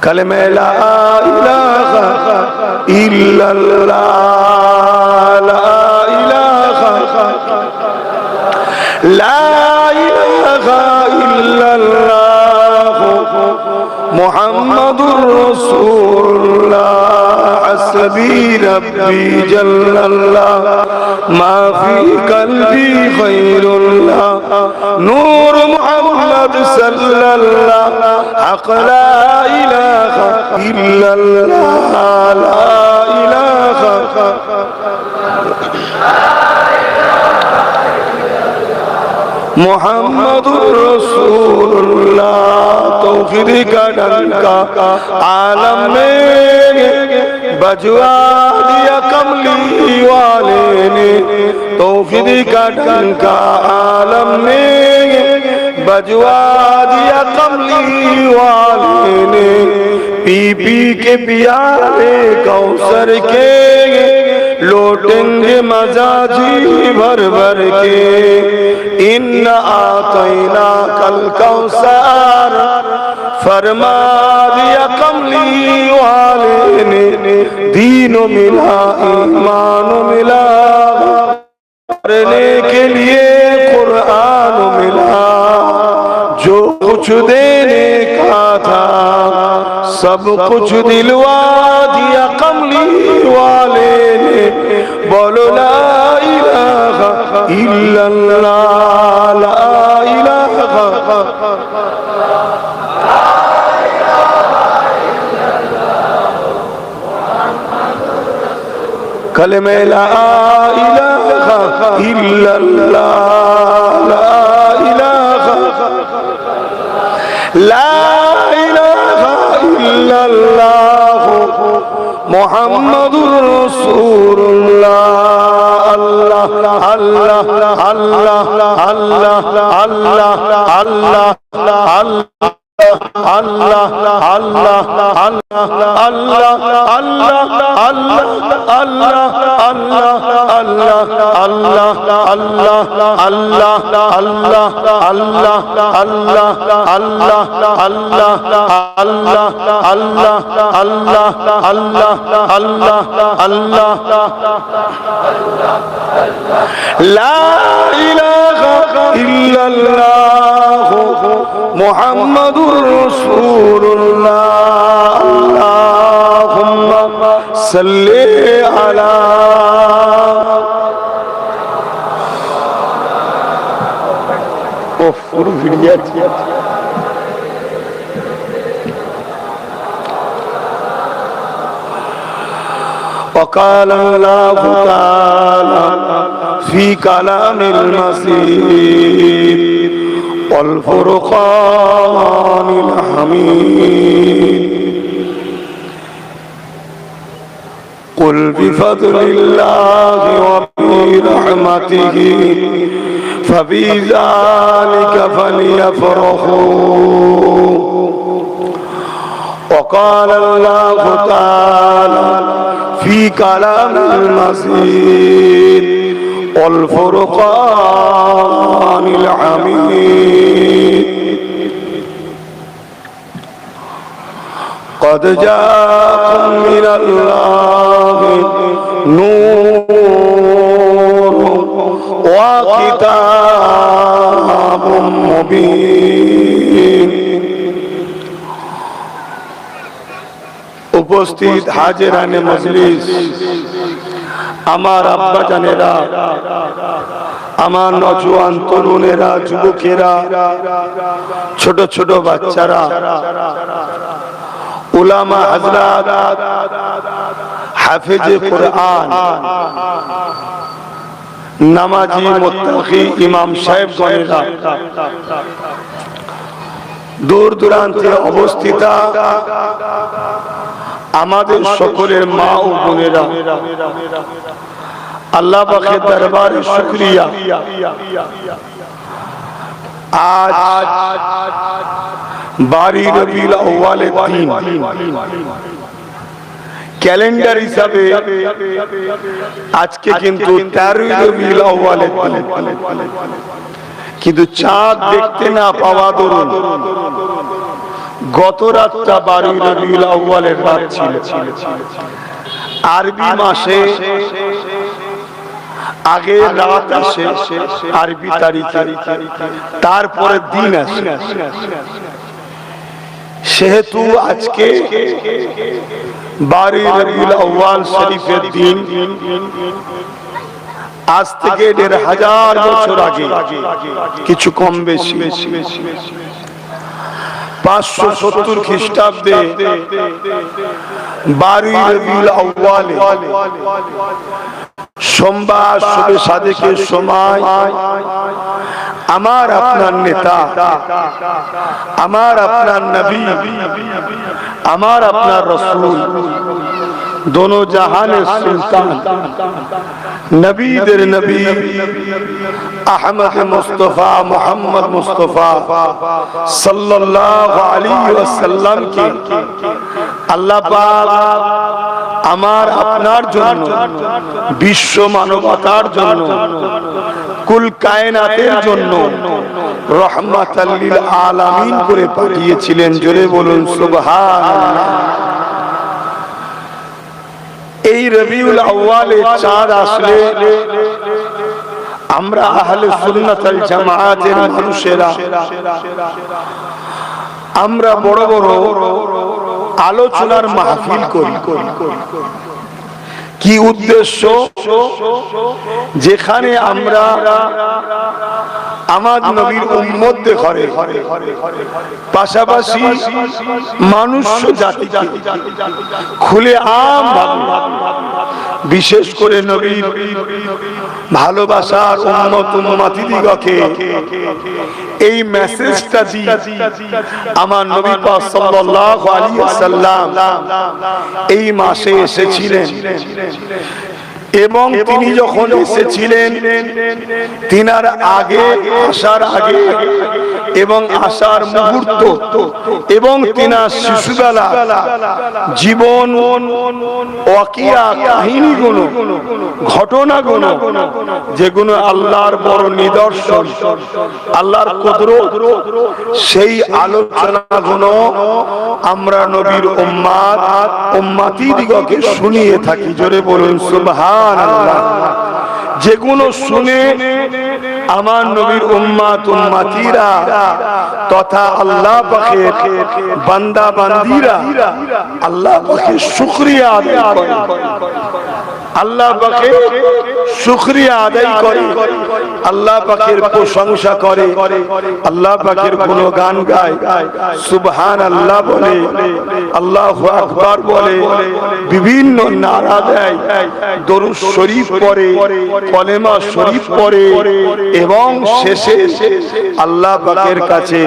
कलमे ला इलाहा इल्लल्लाह, ला इलाहा इल्लल्लाह मुहम्मदुर रसूलुल्लाह, हस्बी रब्बी जल्लल्लाह, मा फी कल्बी खैरुल्लाह, नूर मुहम्मद सल्लल्लाह, हक ला इलाहा इल्लल्लाह, ला इलाहा मुहम्मदुर रसूलुल्लाह। तौहीद का डंका आलम में बजवा दिया कमली वाले ने, तौहीद का डंका आलम में बजवा दिया कमली वाले ने, पी पी के पियाले कौसर के लौटेंगे मजाजी भर भर के, इन्ना आतैना कल कौसर फरमा दिया कमली वाले ने, दीनो मिला ईमान मिला, करने के लिए कुरान मिला, जो कुछ देने का था सब कुछ दिलवा दिया कमली वाले ने, बोलो ला इलाहा इल्लल्लाह, ला इलाहा कलमे ला इलाहा इल्लल्लाह, ला इलाहा इल्लल्लाह मुहम्मदुर रसूलुल्लाह। अल्लाह अल्लाह अल्लाह अल्लाह अल्लाह अल्लाह अल्लाह अल्लाह ला इलाहा इल्लल्लाह मुहम्मदुर रसूलुल्लाह। अल्लाहुम्मा सल्ली अला وقال الله تعالى في كلام المسيح والفرقان الحميد، قل بفضل الله وبرحمته فبذلك فليفرحوا. وقال الله تعالى في كلام المسيح والفرقان الحميد، قد جاءكم من الله نور وكتاب مبين। উপস্থিত হাজিরানে মজলিস, আমার আব্বা জানেরা, আমার নওজোয়ান তরুণেরা, যুবকেরা, ছোট ছোট বাচ্চারা, উলামা হযরত, হাফেজে কুরআন, নামাজি মুত্তাকি ইমাম সাহেবগণেরা, দূর দূরান্তে অবস্থিত আমাদের সকলের মা ও বোনেরা, আল্লাহ পাকের দরবারে শুকরিয়া। আজ 12 রবিউল আউয়ালের দিন, ক্যালেন্ডার হিসাবে আজকে কিন্তু 13 রবিউল আউয়ালের দিন, কিন্তু চাঁদ দেখতে না পাওয়া দরুন গত রাতটা 12 রবিউল আউয়ালের রাত ছিল। আরবি মাসে আগে রাত আসে আরবি তারিখে, তারপরে দিন আসে। সেহেতু আজকে 12 রবিউল আউয়াল শরীফের দিন, আজ থেকে 1500 বছর আগে, কিছু কম বেশি 570 খ্রিস্টাব্দে 12 রবিউল আউয়ালে সোমবার শবে সাদেকের সময় আমার আপনার নেতা, আমার আপনার নবী, আমার আপনার রসুল, दोनों जहाने सुल्तान, नबीদের नबी अहमद मुस्तफा मोहम्मद मुस्तफा सल्लल्लाहु अलैहि वसल्लम के अल्लाह पाक আমার আপনার জন্য, বিশ্ব মানবতার জন্য, কুল কায়নাতের জন্য রহমাতাল লিল আলামিন করে পাঠিয়েছিলেন। জোরে বলুন সুবহানাল্লাহ। এই রবিউল আউয়ালে চাঁদ আসলে আমরা আহলে সুন্নাত ওয়াল জামাতের মানুষেরা আমরা বড় বড় আলোচনার মাহফিল করি। কি উদ্দেশ্য? যেখানে আমরা আমার নবীর উম্মতদের ঘরে, পাশাপাশি মানুষ জাতিকে খুলে আম বিশেষ করে নবীর ভালোবাসার উম্মত উম্মতিদিগকে এই মেসেজটা দিয়ে আমার নবী পাক সাল্লাল্লাহু আলাইহি ওয়াসাল্লাম এই মাসে এসেছিলেন। এবং তিনি যখন এসেছিলেন, তিনার আগে, আসার আগে এবং আসার মুহূর্ত এবং তিনার শিশুবেলা জীবন ওয়াকিয়া কাহিনীগুলো, ঘটনাগুলো, যেগুলো আল্লাহর বড় নিদর্শন, আল্লাহর কুদরত, সেই আলোচনাগুলো আমরা নবীর উম্মাত উম্মতিদিগকে শুনিয়ে থাকি। জোরে বলুন সুবহানাল্লাহ। যেগুলো শুনে আমার নবীর উম্মাত উম্মতিরা তথা আল্লাহ পাকের বান্দা বান্দীরা আল্লাহ পাকের শুকরিয়া আদায় করে, আল্লাহ পাকের শুকরিয়া আদায় করে, আল্লাহ পাকের প্রশংসা করে, আল্লাহ পাকের গুণগান গায়, সুবহানাল্লাহ বলে, আল্লাহু আকবার বলে, বিভিন্ন নারা দেয়, দরুদ শরীফ পড়ে, কলেমা শরীফ পড়ে এবং শেষে আল্লাহ পাকের কাছে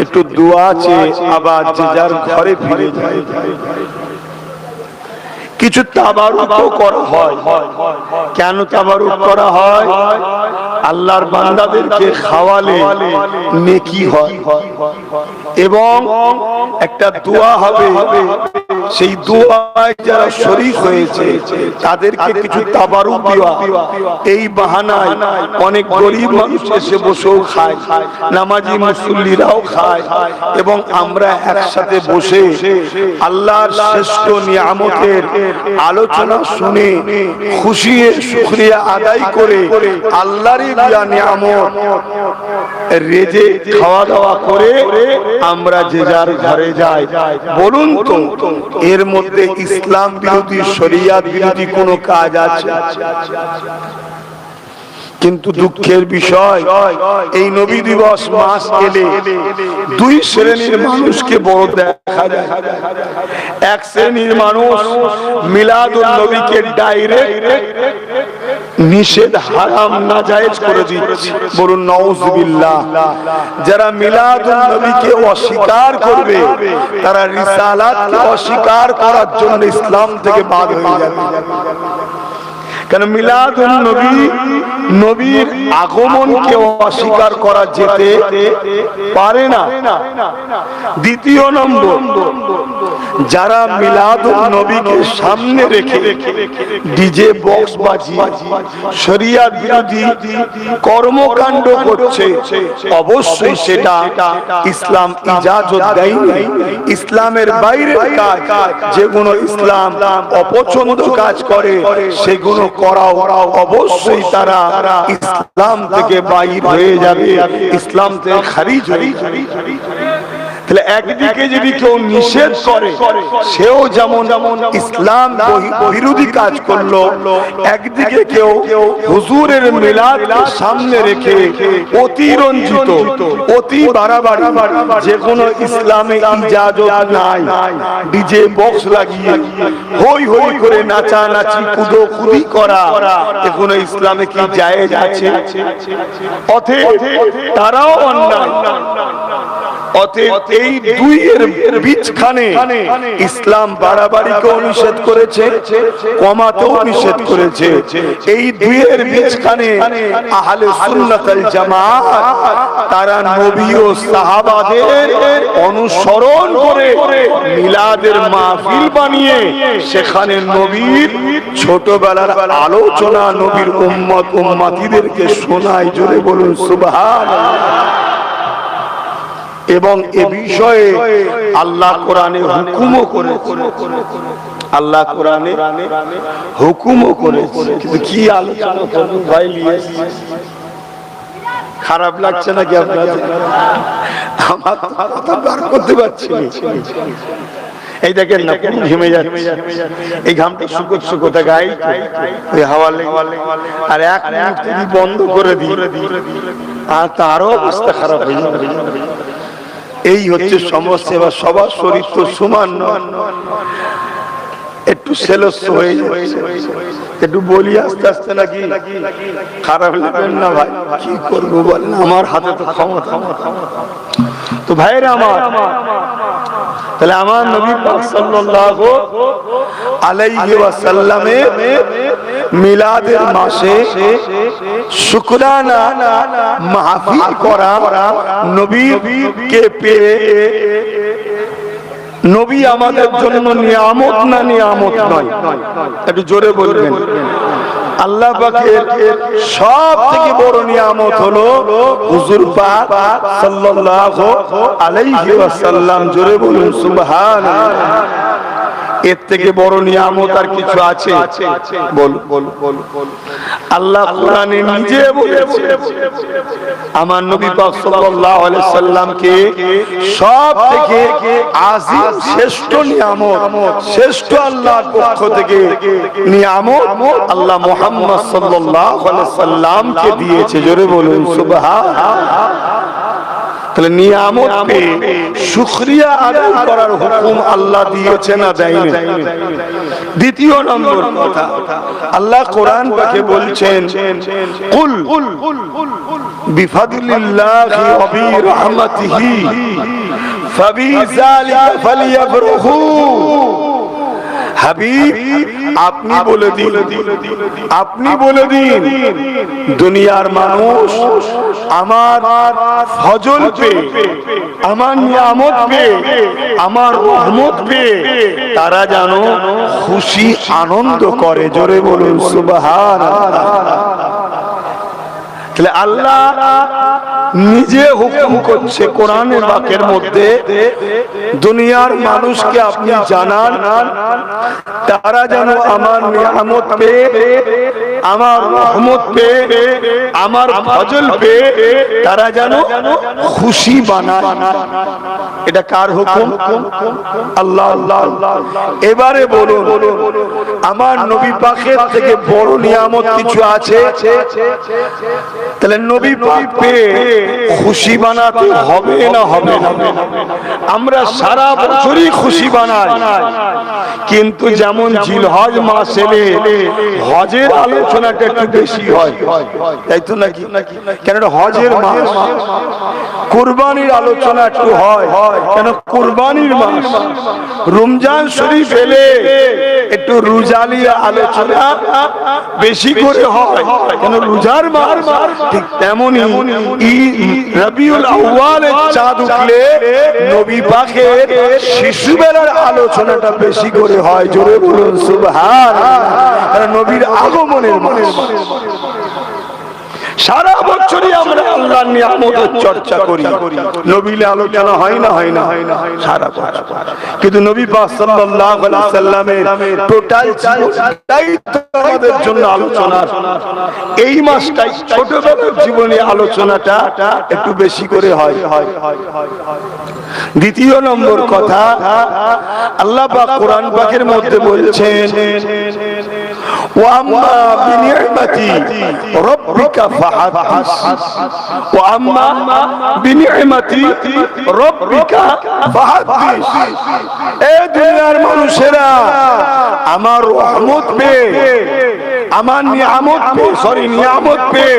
একটু দোয়া চেয়ে আবার যে যার ঘরে ফিরে যায়। কিছু তাবারুকও করা হয়। কেন তাবারুক করা হয়? আল্লাহর বান্দাদেরকে খাওয়ালে নেকি হয় এবং একটা দোয়া হবে, সেই দোয়ায় যারা শরীক হয়েছে তাদেরকে কিছু তাবারুক দেওয়া। এই বাহানায় অনেক গরিব মানুষ এসে বসেও খায়, নামাজি মুসল্লিরাও খায় এবং আমরা একসাথে বসে আল্লাহর শ্রেষ্ঠ নিয়ামতের আলোচনা শুনে খুশি শুকরিয়া আদায় করে আল্লাহরই দেয়া নিয়ামত রেজে খাওয়া দাওয়া করে আমরা যে যার ঘরে যাই। বলুন তো এর মধ্যে ইসলাম বিরোধী, শরিয়াত বিরোধী কোনো কাজ আছে? কিন্তু দুঃখের বিষয়, এই নবী দিবস মাস এলে দুই শ্রেণীর মানুষকে বড় দেখা যায়। এক শ্রেণীর মানুষ মিলাদুন নবীকে ডাইরেক্ট নিষেধ, হারাম, নাজায়েজ করে দিচ্ছে। বলুন নাউজুবিল্লাহ। যারা মিলাদুন নবীকে অস্বীকার করবে তারা রিসালাতকে অস্বীকার করার জন্য ইসলাম থেকে বাদ হয়ে যাবে। কেন মিলাদুন নবী, নবীর আগমনকে অস্বীকার করা যেতে পারে না। দ্বিতীয় নম্বর, যারা মিলাদুন নবীকে সামনে রেখে ডিজে বক্স বাজিয়ে শরিয়ত বিরোধী কর্মকাণ্ড করছে, অবশ্যই সেটা ইসলাম ইজাজত দেয়নি। ইসলামের বাইরের কাজ, যেগুলো ইসলাম অপছন্দ কাজ করে, সেগুলো করাও অবশ্যই তারা ইসলাম থেকে বাইর হয়ে যাবে, ইসলাম থেকে খারিজ হয়ে যাবে। তাহলে একদিকে যদি কেউ নিষেধ করে, সেও যেমন ইসলাম বিরোধী কাজ করলো, একদিকে কেউ হুজুরের মিলাদ সামনে রেখে অতিরঞ্জিত, অতি বাড়াবাড়ি, যে কোনো ইসলামে ইজাজত নাই, ডিজে বক্স লাগিয়ে হই হই করে নাচানাচি কুদোকুদি করা, এগুলো ইসলামে কি জায়েজ আছে? অতএব তারাও অন্যায়। অতএব এই দুইয়ের বীজখানে ইসলাম বাড়াবাড়িকেও নিষেধ করেছে, কমাতেও নিষেধ করেছে। এই দুইয়ের বীজখানে আহলে সুন্নাত ওয়াল জামাত তারা নবী ও সাহাবাদের অনুসরণ করে মিলাদের মাহফিল বানিয়ে সেখানে নবীর ছোটবেলার আলোচনা নবীর উম্মত উম্মতিদেরকে শোনায়। জোরে বলুন সুবহানাল্লাহ। এবং এ বিষয়ে আল্লাহ কোরআনে হুকুমও করেছে, আল্লাহ কোরআনে হুকুমও করেছে। কিন্তু কি আলোচনা করবো ভাই, খারাপ লাগছে নাকি আপনাদের? আমার কথা বার করতে পারছি না। এই দেখেন না, ঘেমে যাচ্ছে, এই ঘামটা শুকোতে গায়ে ওই হাওয়া লেগে, আর এক মিনিট যদি বন্ধ করে দিই আর তারও অবস্থা খারাপ হয়ে যাবে। এই হচ্ছে সমস্যা। এবার সবার শরীর তো সমান নয়, একটু সেলস হয়ে যাচ্ছে। একটু বলি আস্তে আস্তে, নাকি খারাপ লাগবেন না ভাই? কি করবো বলেন, আমার হাতে তো ক্ষমতা। তো ভাইরা আমার, তাহলে আমার নবী পাক সাল্লাল্লাহু আলাইহি ওয়াসাল্লামে মিলাদের মাসে শুকরানা মাহফিল করা, নবীকে পেয়ে, নবী আমাদের জন্য নিয়ামত না নিয়ামত নয়? একটু জোরে বলবেন। আল্লাহ পাকের সব থেকে বড় নিয়ামত হলো হুজুর পাক সাল্লাল্লাহু আলাইহি ওয়াসাল্লাম। জোরে বলুন সুবহানাল্লাহ। এর থেকে বড় নিয়ামত আর কিছু আছে? বল বল বল। আল্লাহ কোরআনে নিজে বলেছে আমার নবী পাক সাল্লাল্লাহু আলাইহি সাল্লামকে সব থেকে আযীম শ্রেষ্ঠ নিয়ামত, শ্রেষ্ঠ আল্লাহর পক্ষ থেকে নিয়ামত আল্লাহ মুহাম্মদ সাল্লাল্লাহু আলাইহি সাল্লামকে দিয়েছে। জোরে বলুন সুবহানাল্লাহ। তাহলে নিয়ামত পেয়ে শুকরিয়া আদায় করার হুকুম আল্লাহ দিয়েছে না দেয়নি? দ্বিতীয় নম্বর কথা, আল্লাহ কোরআন পাকে বলছেন, কুল বিফাদলিল্লাহি ওয়া বিরহমাতিহি ফাবিযালিকা ফালিয়াফরাহু। হাবিব, আপনি বলে দিন, আপনি বলে দিন, দুনিয়ার মানুষ আমার ফজল পেয়ে, আমার নিয়ামত পেয়ে, আমার রহমত পেয়ে তারা যেন খুশি আনন্দ করে। জোরে বলুন সুবহানাল্লাহ। তাহলে আল্লাহ নিজে হুকুম করছে কোরআনের বাকের মধ্যে, দুনিয়ার মানুষকে আপনি জানান তারা যেন আমার নিয়ামত পেয়ে, আমার রহমত পেয়ে, আমার ফজল পেয়ে তারা যেন খুশি বানায়। এটা কার হুকুম? আল্লাহ। এবারে বলুন, আমার নবী পাকের থেকে বড় নিয়ামত কিছু আছে? তাহলে নবী পাক পেয়ে খুশি বানাতে হবে না হবে না? আমরা সারা বছরই খুশি বানাই, কিন্তু যেমন জিলহজ মাস এলে হজের আলোচনাটা একটু বেশি হয়, তাই তো নাকি? কেন হজের মাস। কুরবানির আলোচনা একটু হয়, কেন কুরবানির মাস। রমজান শরীফ এলে একটু রোজালি আলোচনা বেশি করে হয়, কেন রোজার মাস। ঠিক তেমনি রবিউল আউয়ালের চাঁদ উঠলে নবী পাকের শিশুবেলার আলোচনাটা বেশি করে হয়। জোরে বলুন সুবহানাল্লাহ। নবীর আগমনের মাস। সারা বছরই আমরা আল্লাহর নিয়ামতের চর্চা করি, নবীর আলোচনা হয় না, হয় না সারা বছর। কিন্তু নবী পাক সাল্লাল্লাহু আলাইহি সাল্লামের টোটাল জীবনটাই আমাদের জন্য আলোচনা। এই মাসটাই ছোটবেলার জীবনে আলোচনাটা একটু বেশি করে হয়। দ্বিতীয় নম্বর কথা, আল্লাহ পাক কোরআন পাকের মধ্যে বলছেন, ওয়াম্মা বিনি'মাতি রাব্বিকা ফাহাদ্দিস, ওয়াম্মা বিনি'মাতি রাব্বিকা ফাহাদ্দিস। এই দুনিয়ার মানুষেরা আমার রহমত পেয়ে, আমার নিয়ামত পেয়ে, নিয়ামত পেয়ে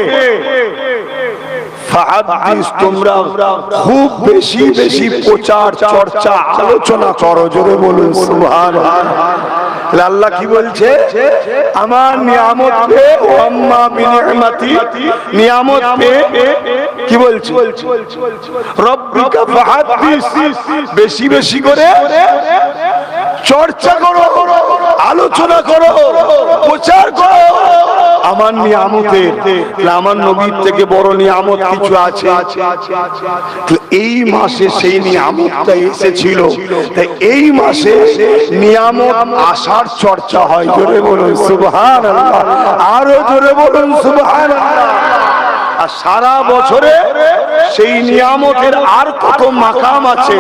ফাহাদ্দিস, তোমরা খুব বেশি বেশি প্রচার চর্চা আলোচনা করো। জোরে বলুন সুবহানাল্লাহ। আল্লাহ কি বলছে? আমার নিয়ামত পেয়ে, আম্মা বিনি'মাতি, নিয়ামত পেয়ে কি বলছে? রব্বিকা ফাহাদ্দিস, বেশি বেশি করে চর্চা করো, আলোচনা করো, প্রচার করো আমার নিয়ামতের। আমার নবীর থেকে বড় নিয়ামত কিছু আছে? এই মাসে সেই নিয়ামতটা এসেছিল, তাই এই মাসে নিয়ামত আসার চর্চা হয়। জোরে বলুন সুবহানাল্লাহ, আরো জোরে বলুন সুবহানাল্লাহ। আর সারা বছরে সেই নিয়ামতের আর কত মাকাম আছে,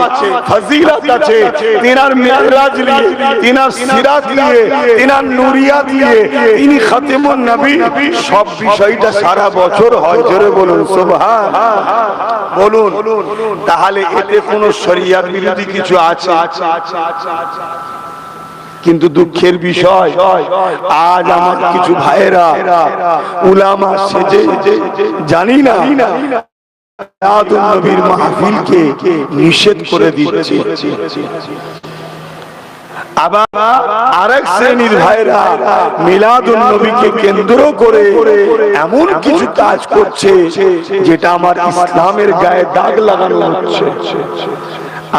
ফজিলত আছে, তিনার মিরাজ নিয়ে, তিনার সিরাত নিয়ে, তিনার নুরিয়া দিয়ে, তিনি খাতেমুন নবী, সব বিষয়টা সারা বছর হয়। জোরে বলুন সুবহানাল্লাহ। বলুন, তাহলে এতে কোনো শরিয়ত বিরোধী কিছু আছে? কিন্তু দুঃখের বিষয়, আজ আমার কিছু ভাইয়েরা উলামা সেজে, জানি না, মিলাদুন নবীর মাহফিলকে নিষেধ করে দিচ্ছে। আবার আরেক শ্রেণীর ভাইরা মিলাদুন নবীকে কেন্দ্র করে এমন কিছু কাজ করছে যেটা আমার ইসলামের গায়ে দাগ লাগানো হচ্ছে।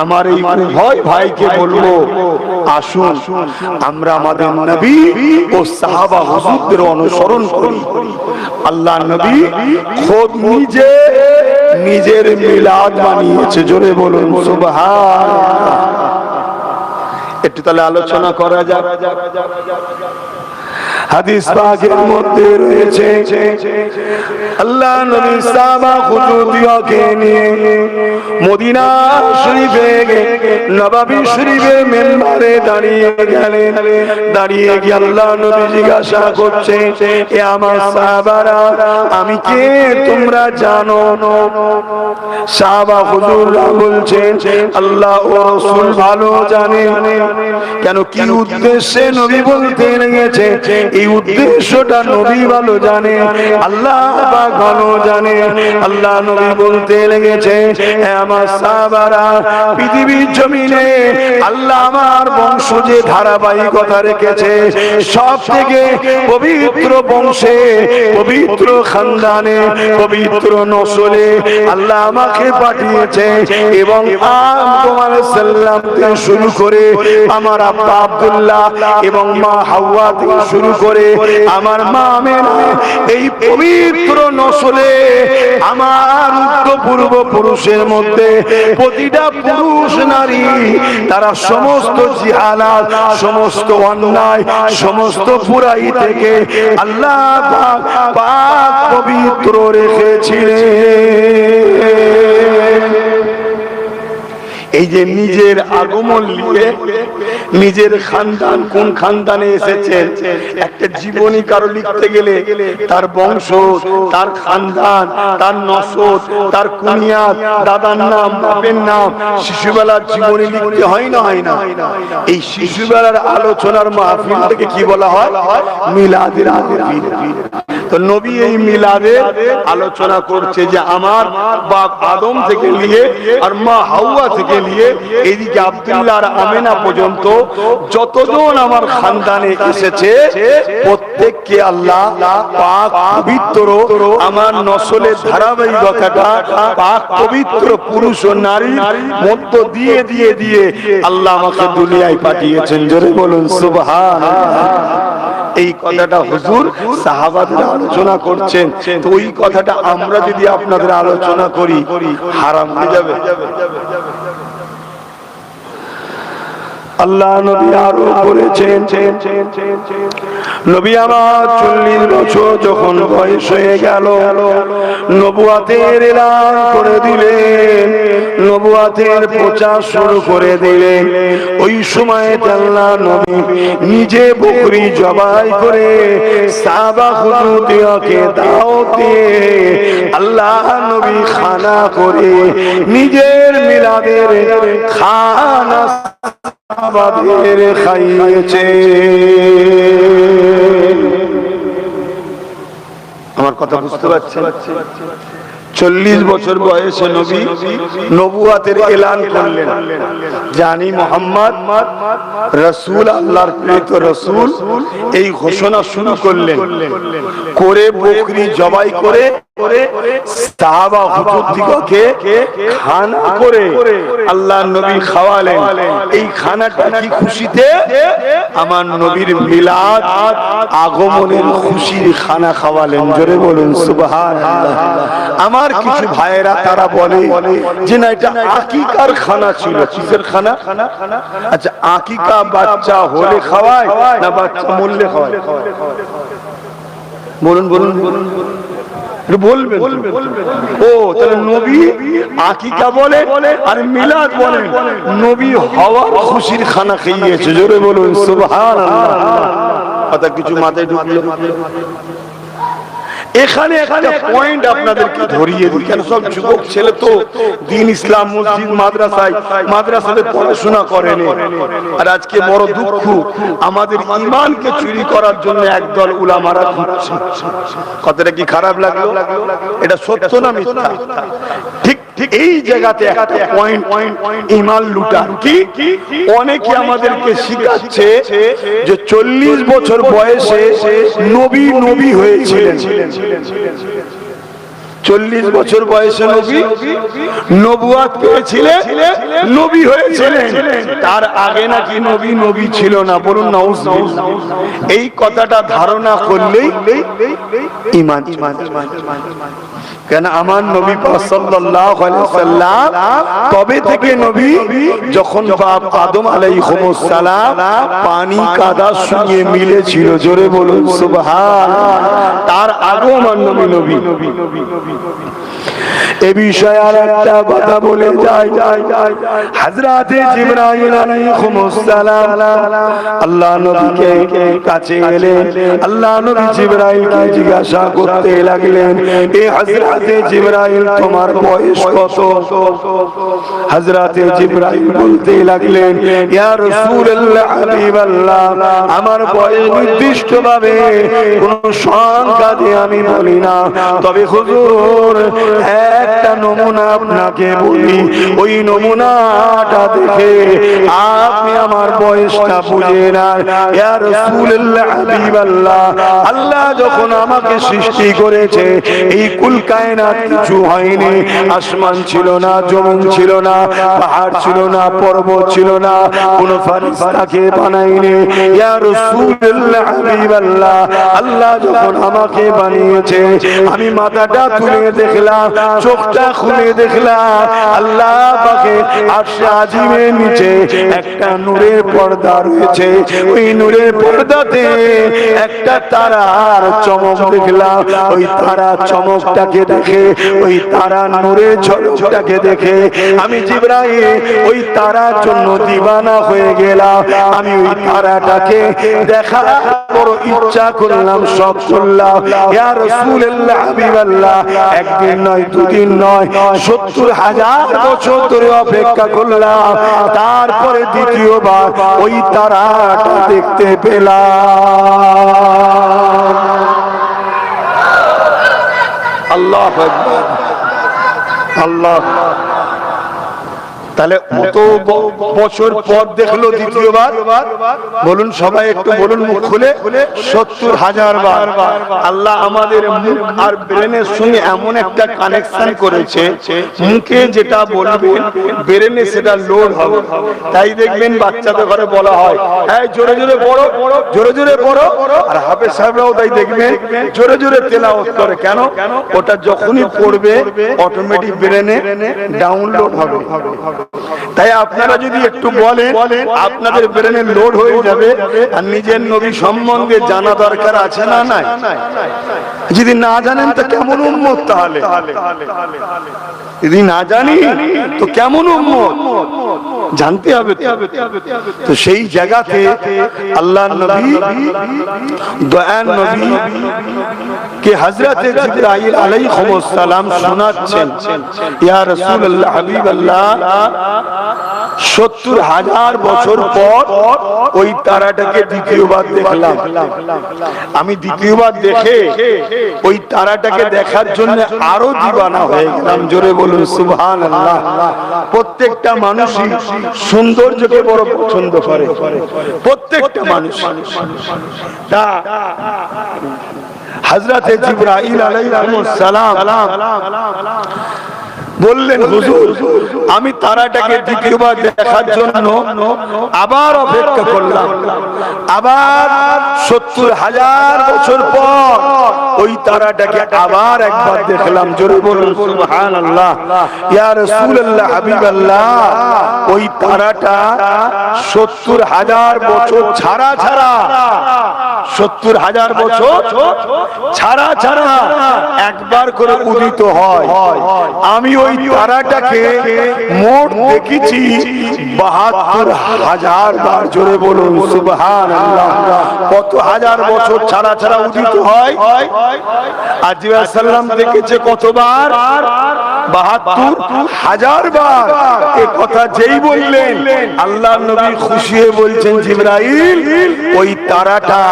আমার এই উভয় ভাইকে বলবো, আসুন আমরা আমাদের নবী ও সাহাবা হুজুরদের অনুসরণ করি। আল্লাহ নবী খোদ নিজে নিজের মিলাদ বানিয়েছে। জোরে বলুন সুবহানাল্লাহ। একটু তাহলে আলোচনা করা যাক। হাদিস পাকের মধ্যে রয়েছে, আল্লাহ নবী সাহাবা হুজুরদিওকে নিয়ে মদিনা শরীফে নববী শরীফের মিম্বরে দাঁড়িয়ে গেলেন। দাঁড়িয়ে গিয়ে আল্লাহ নবী জিজ্ঞাসা করছে, এ আমার সাহাবারা, আমি কে তোমরা জানো? সাহাবা হুজুররা বলছেন, আল্লাহ ও রাসূল ভালো জানে। কেন, কি উদ্দেশ্যে নবী বলতে লেগেছে, এই উদ্দেশ্যটা নবী ভালো জানে, আল্লাহ পাক ভালো জানে। আল্লাহ নবী বলতে লেগেছে, আমার সাহাবারা, পৃথিবীর জমিনে আল্লাহ আমার বংশ যে ধারাবাহিকতা রেখেছে, সব থেকে পবিত্র বংশে, পবিত্র খানদানে, পবিত্র নসলে আল্লাহ আমাকে পাঠিয়েছে। এবং আদম আলাইহিস সালাম থেকে শুরু করে আমার আব্বা আব্দুল্লাহ এবং মা হাওয়া থেকে শুরু করে আমার মা আমেনা, এই পবিত্র নসলে আমার পূর্ব পুরুষের মধ্যে প্রতিটা পুরুষ নারী তারা সমস্ত জিহালাত, সমস্ত অন্যায়, সমস্ত বুরাই থেকে আল্লাহ পাক পবিত্র রেখেছিলেন। এই যে নিজের আগমন নিয়ে নিজের খানদান, কোন খানদানে এসেছেন, একটা জীবনী কারো লিখতে গেলে তার বংশ, তার খানদান, তার নসব, তার কুনিয়াত, দাদার নাম, বাপের নাম, শিশুবেলার জীবনী লিখতে হয় না, হয় না? এই শিশুবেলার আলোচনার মাহফিল থেকে কি বলা হয়? মিলাদের মাহফিল। তো নবী এই মিলাদে আলোচনা করছে যে আমার বাপ আদম থেকে নিয়ে আর মা হাওয়া থেকে নিয়ে এইদিকে আব্দুল্লাহ আর আমেনা পর্যন্ত যতজন আমার খানদানে এসেছে প্রত্যেককে আল্লাহ পাক পবিত্র আমার নসলের ধারাবাহিকতাটা পাক পবিত্র পুরুষ ও নারীর মধ্য দিয়ে দিয়ে দিয়ে আল্লাহ আমাকে দুনিয়ায় পাঠিয়েছেন। জোরে বলুন সুবহানাল্লাহ। এই কথাটা হুজুর সাহাবাদের আলোচনা করছেন, তো ওই কথাটা আমরা যদি আপনাদের আলোচনা করি হারাম হয়ে যাবে। আল্লাহ নবী আরো বলেছেন, নবী আমার 40 বছর যখন বয়স হয়ে গেল নবুয়াতের এলান করে দিলেন, নবুয়াতের প্রচার শুরু করে দিলেন। ওই সময় আল্লাহ নবী নিজে বকরি জবাই করে সাহাবা হুজুরদেরকে দাওয়াত দিয়ে আল্লাহ নবী খানা করে নিজের মিলাদের খানা সাহাবাদের খাইয়েছে। আমার কথা বুঝতে পারছেন? 40 বছর বয়সে নবী নবুয়াতের এলান করলেন, জানি মোহাম্মদ রাসূল, আল্লাহর প্রেরিত রাসূল। এই ঘোষণা শুরু করলেন করে বকরি জবাই করে সাহাবা হুজুরদিগকে খানা করে আল্লাহ নবী খাওয়ালেন। এই খানাটা কি খুশিতে? আমার নবীর মিলাদ আগমনের খুশির খানা খাওয়ালেন। জোরে বলুন সুবহানাল্লাহ। আমার কিছু ভাইয়েরা তারা বলে যে না, এটা আকিকার খানা ছিল। কিসের খানা? আচ্ছা, আকিকা বাচ্চা হলে খাওয়ায় না বাচ্চা মরলে খাওয়ায়? বলুন বলুন বলুন বলবেন। ও তাহলে নবী আকিকা বলে আর মিলাদ বলে, নবী হওয়ার খুশির খানা খাইয়েছে। জোরে বলুন সুবহানাল্লাহ। কথা কিছু মাথায় ঢুকলো? এখানে একটা পয়েন্ট আপনাদেরকে ধরিয়ে দিই, কেন সব যুবক ছেলে তো দ্বীন ইসলাম মসজিদ মাদ্রাসাতে পড়াশোনা করেনি। আর আজকে বড় দুঃখ, আমাদের ঈমানকে চুরি করার জন্য একদল উলামারা ঘুরছে। কথাটা কি খারাপ লাগলো? এটা সত্য না মিথ্যা? ঠিক ঠিক এই জায়গাতে একটা পয়েন্ট, ঈমান লুটান। কি অনেকে আমাদেরকে শিখাচ্ছে যে 40 বছর বয়সে নবী হয়েছিলেন। 40 বছর বয়সে নবী নবুয়াত পেয়েছিলেন, নবী হয়েছিলেন। তার আগে নাকি নবী ছিল না। বলুন নাউজুবিল্লাহ। এই কথাটা ধারণা করলেই ঈমান। কেন আমার নবী সাল্লাল্লাহু আলাইহি ওয়াসাল্লাম তবে থেকে নবী যখন বাপ আদম আলাইহিস সালাম পানি কাদা সঙ্গে মিলেছিল। জোরে বলুন সুবহানাল্লাহ। তার আগেও আমার নবী। এ বিষয়ে আর একটা কথা বলে যাই, হযরতে জিবরাইল আলাইহিস সালাম আল্লাহ নবীকে কাছে এলেন। আল্লাহ নবী জিবরাইলকে জিজ্ঞাসা করতে লাগলেন, এ হযরতে জিবরাইল তোমার বয়স কত? হযরতে জিবরাইল বলতে লাগলেন, ইয়া রাসূলুল্লাহ হাবিবাল্লাহ, আমার বয়স নির্দিষ্টভাবে কোন সংখ্যা দিয়ে আমি বলি না, তবে হুজুর একটা নমুনা আপনাকে বলি, ওই নমুনাটা দেখে আপনি আমার বয়সটা বুঝে নেন। ইয়া রাসূলুল্লাহ হাবিবাল্লাহ, আল্লাহ যখন আমাকে সৃষ্টি করেছে এই কুল কায়নাত কিছু হয়নি। আসমান ছিল না, জমিন ছিল না, পাহাড় ছিল না, পর্বত ছিল না, কোন ফেরেশতাকে বানায়নি। ইয়া রাসূলুল্লাহ হাবিবাল্লাহ, আল্লাহ যখন আমাকে বানিয়েছে আমি মাথাটা তুলে দেখলাম, চোখটা খুলে দেখলাম, আল্লাহ পাকে আরশে আজিমের নিচে একটা নূরের পর্দা রয়েছে। ওই নূরের পর্দাতে একটা তারার চমক দেখলাম। ওই তারা চমকটাকে দেখে, ওই তারা নূরের ঝলকটাকে দেখে আমি জিবরাইল ওই তারার জন্য দিওয়ানা হয়ে গেলাম। আমি ওই তারাটাকে দেখা বড় ইচ্ছা করলাম, শখ করলাম। ইয়া রাসূলুল্লাহ হাবিবাল্লাহ, একদিন নয়, দুদিন নয়, 70,000 বছর ধরে অপেক্ষা করলাম। তারপরে দ্বিতীয়বার ওই তারাটা দেখতে পেলাম। আল্লাহু আকবার, আল্লাহ। তাহলে কত বছর পর দেখলো দ্বিতীয়বার? বলুন সবাই একটু বলুন মুখ খুলে, 70,000 বার। আল্লাহ আমাদের মুখ আর ব্রেনের সঙ্গে এমন একটা কানেকশন করেছে, মুখে যেটা বলবেন ব্রেনে সেটা লোড হবে। তাই দেখবেন বাচ্চাদের ঘরে বলা হয়, হ্যাঁ জোরে জোরে পড়ো, জোরে জোরে পড়ো। আর হাফেজ সাহেবরাও তাই দেখবেন জোরে জোরে তেলাওয়াত করে। কেন? ওটা যখনই পড়বে অটোমেটিক ব্রেনে ডাউনলোড হবে। তাই আপনারা যদি একটু বলেন, আপনাদের ব্রেনে লোড হয়ে যাবে। আর নিজের নবী সম্বন্ধে জানা দরকার আছে না নাই? যদি না জানেন তো কেমন উম্মত? তাহলে যদি না জানি তো কেমন উম্মত? জানতে হবে। তো সেই জায়গাতে আল্লাহ নবী, দয়ার নবী কে হযরত জিবরাইল আলাইহিস সালাম শোনাচ্ছেন, ইয়া রাসূলুল্লাহ, হাবিবাল্লাহ, 70,000 বছর পর ওই তারাটাকে দ্বিতীয়বার দেখলাম। আমি দ্বিতীয়বার দেখে ওই তারাটাকে দেখার জন্য আরো দিওয়ানা হয়ে গেলাম। জোরে বলুন সুবহানাল্লাহ। প্রত্যেকটা মানুষই সৌন্দর্যকে বড় পছন্দ করে, প্রত্যেকটা মানুষ। তা হযরত জিবরাইল আলাইহিস সালাম বললেন, হুজুর আমি তারাটাকে দ্বিতীয়বার দেখার জন্য আবার অপেক্ষা করলাম। আবার 70,000 বছর পর ওই তারাটাকে আবার একবার দেখলাম। জোরে বলুন সুবহানাল্লাহ। ইয়া রাসূলুল্লাহ, হাবিবাল্লাহ, ওই তারাটা 70,000 বছর ছাড়া ছাড়া, 70,000 বছর ছাড়া ছাড়া একবার করে উদিত হয়। আমি ওই তারাটাকে মোট দেখেছি 72,000 বার। জোরে বলুন সুবহানাল্লাহ। কত হাজার বছর ছাড়া ছাড়া উদিত হয়? আর জিবরাইল সাল্লাম দেখেছে কতবার? 72,000 বার। এই কথা যেই বললেন আল্লাহর নবী খুশি হয়ে বলছেন, জিবরাইল ওই তারাটা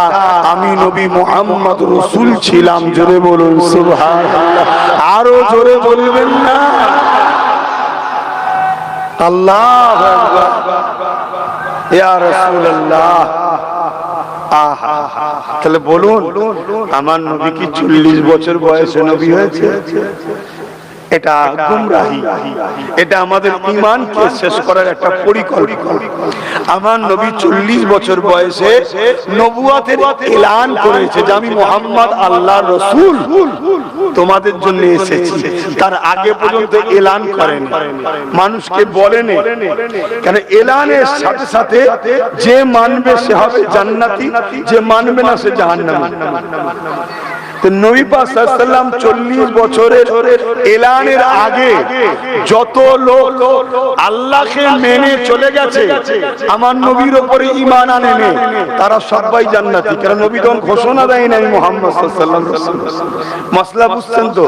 আমি নবী মুহাম্মদ রাসূল ছিলাম। জোরে বলুন সুবহানাল্লাহ। আরো জোরে বলবেন না? আল্লাহু আকবার, ইয়া রাসূলুল্লাহ। আহা, তাহলে বলুন আমার নবী কি 40 বছর বয়সে নবী হয়েছে? এটা গুমরাহি, এটা আমাদের ঈমানকে শেষ করার একটা পরিকল্পনা। আমার নবী 40 বছর বয়সে নবুয়তের এলান করেছে যে আমি মুহাম্মদ আল্লাহর রাসূল, তোমাদের জন্য এসেছি। তার আগে পর্যন্ত এলান করেন, মানুষকে বলেন। কেন? এলানের সাথে সাথে যে মানবে সে হবে জান্নাতি, যে মানবে না সে জাহান্নামী। নবী পাক সাল্লাল্লাহু আলাইহি ওয়াসাল্লাম 40 বছরের এলানের আগে যত লোক আল্লাহকে মেনে চলে গেছে, আমার নবীর উপরে ঈমান আনেনি, তারা সবাই জান্নাতি। কারণ নবী তখন ঘোষণা দেয় নাই মুহাম্মদ সাল্লাল্লাহু আলাইহি ওয়াসাল্লাম। মাসলা বুঝছেন তো?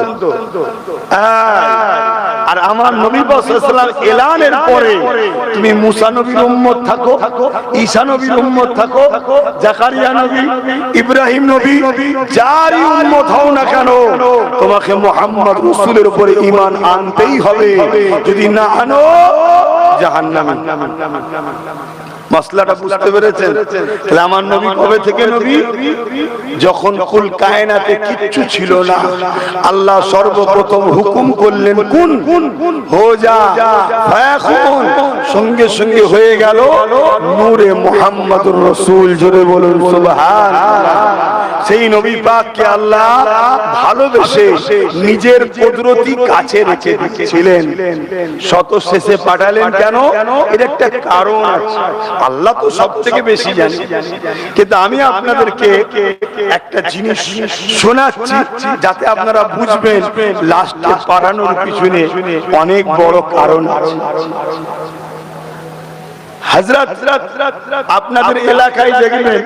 আর আমার নবী পাক সাল্লাল্লাহু আলাইহি ওয়াসাল্লাম এলানের পরে তুমি মুসা নবীর উম্মত থাকো, ঈসা নবীর উম্মত থাকো, জাকারিয়া নবী, ইব্রাহিম নবী, যারই উম্মত হও না কেন, তোমাকে মুহাম্মদ রাসূলের উপরে ঈমান আনতেই হবে। যদি না আনো জাহান্নামী। মাসলাটা বুঝতে পেরেছেন? তাহলে আমার নবী কবে থেকে নবী? যখন কুল কায়নাতে কিচ্ছু ছিল না, আল্লাহ সর্বপ্রথম হুকুম করলেন কুন হো যা ফায়াকুন, সঙ্গে সঙ্গে হয়ে গেল নূরে মুহাম্মদুর রাসূল। জোরে বলুন সুবহানাল্লাহ। সেই নবী পাককে আল্লাহ ভালোবেসে নিজের কুদরতি কাছে রেখে দিয়েছিলেন, শত শেষে পাঠালেন। কেন? এর একটা কারণ আছে। আল্লাহ তো সব থেকে বেশি জানে, কিন্তু আমি আপনাদেরকে একটা জিনিস শোনাচ্ছি যাতে আপনারা বুঝবেন লাস্টে পাঠানোর পিছনে অনেক বড় কারণ আছে। হযরত আপনাদের এলাকায় দেখবেন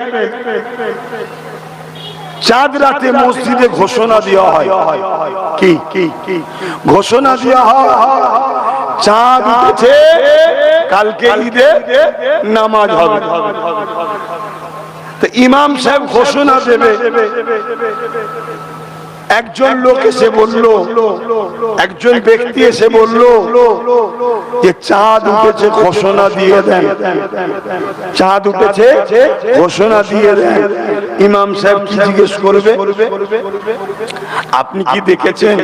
চাঁদ রাতে মসজিদে ঘোষণা দেওয়া হয়। কি ঘোষণা দেওয়া হয়? চাঁদ উঠেছে, কালকে ঈদে নামাজ হবে। তো ইমাম সাহেব ঘোষণা দেবে, একজন লোক এসে বলল, একজন ব্যক্তি এসে বলল যে চাঁদ উঠেছে, ঘোষণা দিয়ে দেন। চাঁদ উঠেছে, ঘোষণা দিয়ে দেন। ইমাম সাহেব কি জিজ্ঞেস করবে? আপনি কি দেখেছেন?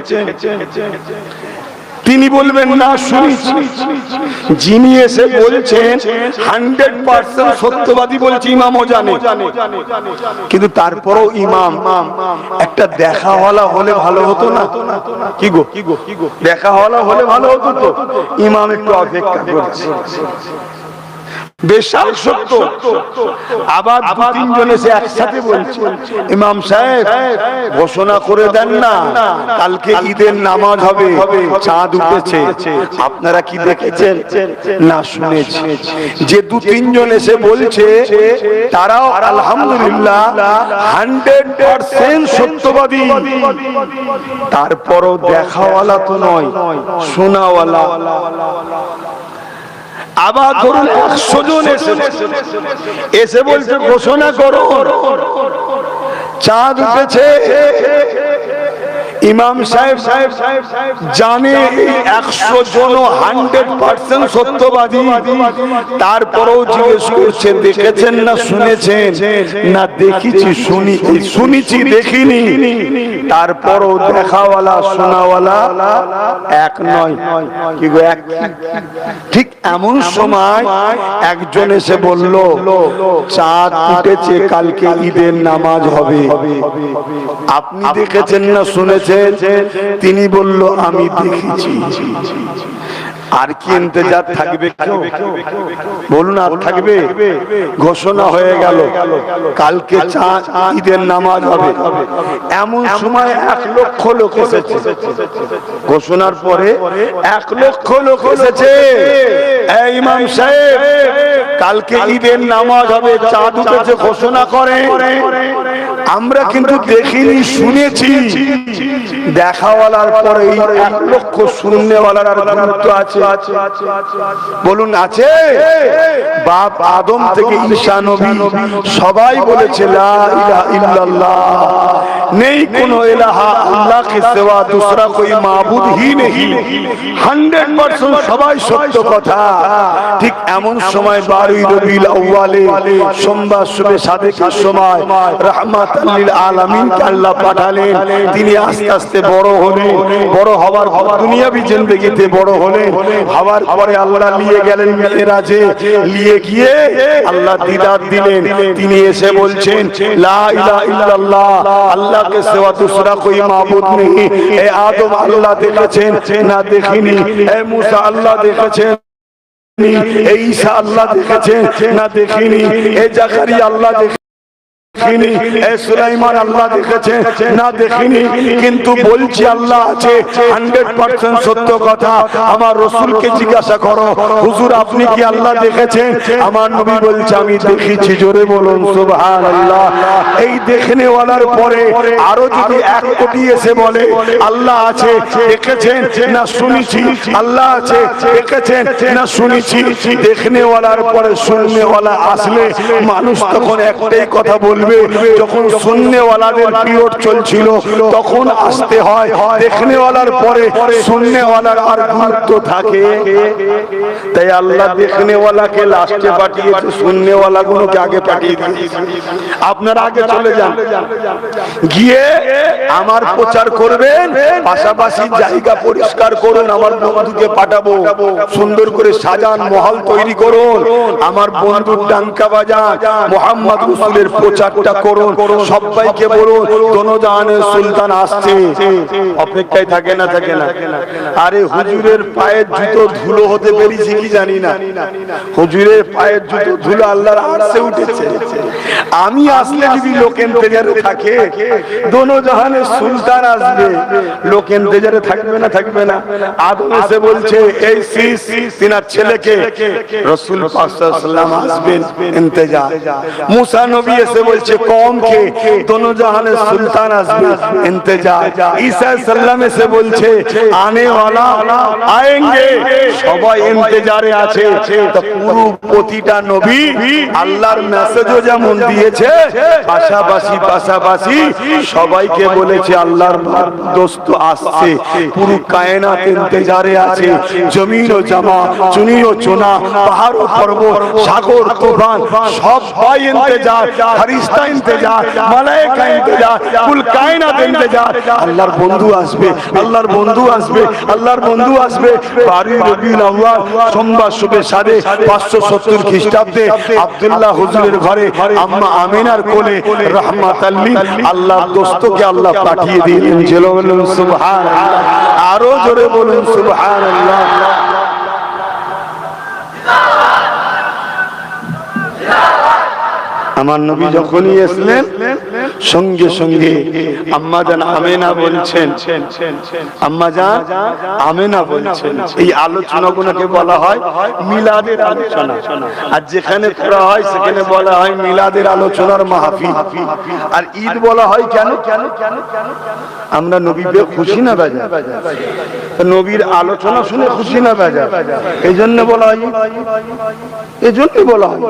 তিনি বলবেন না, শুনেছি। যিনি এসে বলছেন 100% সত্যবাদী বলছে, ইমামও জানে, কিন্তু তারপরও ইমাম একটা দেখাওয়ালা হলে ভালো হতো না? কি গো, দেখাওয়ালা হলে ভালো হতো তো। ইমাম একটু অপেক্ষা করছে, বেশাল সত্য। আবার দু তিনজন এসে একসাথে বলছে, ইমাম সাহেব ঘোষণা করে দেন না, কালকে ঈদের নামাজ হবে, চাঁদ উঠেছে। আপনারা কি দেখেছেন? না, শুনেছি। যে দু তিনজন এসে বলছে তারাও আলহামদুলিল্লাহ 100% সত্যবাদী, তারপরও দেখাওয়ালা তো নয়, শোনাওয়ালা। আবার ধরুন 100 জন এসে বলছে ঘোষণা করো চাঁদ উঠেছে। ইমাম সাহেব জানে 100 জন 100% সত্যবাদী, তারপরেও জিজ্ঞেস করছে দেখেছেন না শুনেছেন? না, দেখেছি, শুনেছি, দেখিনি। তারপরও দেখাওয়ালা শোনাওয়ালা এক নয়। কি গো, এক? ঠিক এমন সময় একজন এসে বলল চাঁদ উঠেছে, কালকে ঈদের নামাজ হবে, আপনি দেখেছেন না শুনেছেন? তিনি বলল আমি দেখেছি। আর কি ইন্তজার থাকবে? বলুন, আর থাকবে? ঘোষণা হয়ে গেল কালকে ঈদের নামাজ হবে। এমন সময় 1 লক্ষ লোক এসেছে। ঘোষণার পরে 1 লক্ষ লোক এসেছে। এই ইমাম সাহেব, কালকে ঈদের নামাজ হবে, চাঁদ উঠেছে, ঘোষণা করে। আমরা কিন্তু দেখিনি, শুনেছি। দেখাওয়ালার পরে 1 লক্ষ শুননেওয়ালার আর গুরুত্ব আছে? বলুন, আছে? বাপ আদম থেকে ঈসা নবী সবাই বলেছে লা ইলাহা ইল্লাল্লাহ, নেই কোন ইলাহা আল্লাহ কে সিওয়া दूसरा कोई माबूद ही नहीं। 100% সবাই সত্য কথা। ঠিক এমন সময় 12 রবিউল আউয়ালে সোমবার শুভে সাদেকের সময় রাহমাতাল লিল আলামিন কে আল্লাহ পাঠালেন। তিনি আস্তে আস্তে বড় হলেন, বড় হওয়ার পর দুনিয়াবি জিন্দেগিতে বড় হলেন। হওয়ার পরে আল্লাহ নিয়ে গেলেন মেরাজে, নিয়ে গিয়ে আল্লাহ দিদার দিলেন। তিনি এসে বলছেন লা ইলাহা ইল্লাল্লাহ, আল্লাহ কে সিওয়া दूसरा कोई माबूद नहीं। এ আদম আল্লাহ দেখেছেন না দেখিনি? এ মুসা আল্লাহ দেখেছেন, এ ঈসা আল্লাহ দেখেছেন না দেখিনি? এ জাকারিয়া আল্লাহ দেখেছেন, সুলাইমান আল্লাহ দেখেছেন না দেখিনি? কিন্তু বলছি আল্লাহ আছে, 100% সত্য কথা। আমার রাসূলকে জিজ্ঞাসা করো, হুজুর আপনি কি আল্লাহ দেখেছেন? আমার নবী বলছে আমি দেখেছি। জোরে বলুন সুবহানাল্লাহ। এই দেখনে ওয়ালার পরে আরো যদি 1 কোটি এসে বলে আল্লাহ আছে, দেখেছেন না শুনেছি? আল্লাহ আছে, দেখেছেন না শুনেছি? দেখনে ওয়ালার পরে শুননে ওয়ালা আসলে মানুষ তখন একটাই কথা বলবে। যখন শুননেওয়ালাদের পিরিয়ড চলছিল তখন আসতে হয়, দেখনেওয়ালার পরে শুননেওয়ালার আর গুরুত্ব থাকে। তাই আল্লাহ দেখনেওয়ালাকে লাস্টে পাঠিয়েছে, শুননেওয়ালা গুলোকে আগে পাঠিয়ে দিয়েছে। আপনারা আগে চলে যান, গিয়ে আমার প্রচার করবেন, পাশাপাশি জায়গা পরিষ্কার করুন। আমার বন্ধুকে পাঠাবো, সুন্দর করে সাজান, মহল তৈরি করুন। আমার বন্ধুর ডাঙ্কা বাজান, মুহাম্মদ রাসূলের প্রচার করুন। সবাইকে বলুন দোনোজাহানের সুলতান আসছে। অপেক্ষায় থাকে না? থাকে না? আরে হুজুরের পায়ের জুতো ধুলো হতে পেরেছি কি জানি না। হুজুরের পায়ের জুতো ধুলো আল্লাহর আরশে উঠেছে। আমি আসলে যদি লোক ইন্তজারে থাকে, দোনোজাহানের সুলতান আসবে, লোক ইন্তজারে থাকবে না? থাকবে না? আদম এসে বলছে এই সিস তিনার ছেলেকে রাসূল পাক সাল্লাল্লাহু আলাইহি ওয়াসাল্লাম আসবেন, ইন্তজার। মুসা নবী এসে বলছে কौम के दोनों जहाने सुल्तान आजमी इंतजार। ईसा सल्लम से बोलছে आने वाला आएंगे, সবাই ইন্তজারে আছে। তো পুরো প্রতিটা নবী আল্লাহর মেসেজও যেমন দিয়ে দিয়েছে, পাশাপাশি পাশাপাশি সবাইকে বলেছে আল্লাহর দোস্ত আসছে, পুরো কায়নাত ইন্তজারে আছে, জমিন ও জামা, চুনি ও চোনা, পাহাড় ও পর্বত, সাগর তুফান সবাই ইন্তজার, ফেরেশতা ইন্তজার, মালায়েকা ইন্তজার, কুল কায়নাত ইন্তজার। আল্লাহর বন্ধু আসবে, আল্লাহর বন্ধু আসবে, আল্লাহর বন্ধু আসবে। 12 রবিউল আউয়াল সোমবার শুভে 570 খ্রিস্টাব্দে আব্দুল্লাহ হুজুরের ঘরে আম্মা আমিনার কোলে রাহমাতাল লিল আল্লাহর দোস্তকে আল্লাহ পাঠিয়ে দিলেন। জোরে বলুন সুবহানাল্লাহ, আরো জোরে বলুন সুবহানাল্লাহ। আমার নবী যখনই এসলেন সঙ্গে সঙ্গে আম্মা জান আমেনা বলছেন, আম্মা জান আমেনা বলছেন, এই আলোচনাগুলোকে বলা হয় মিলাদের আলোচনা। আর যেখানে করা হয় সেখানে বলা হয় মিলাদের আলোচনার মাহফিল। আর ঈদ বলা হয় কেন? আমরা নবীকে খুশি না বেজা, নবীর আলোচনা শুনে খুশি না বেজা, এই জন্য বলা হয়, এই জন্যই বলা হয়।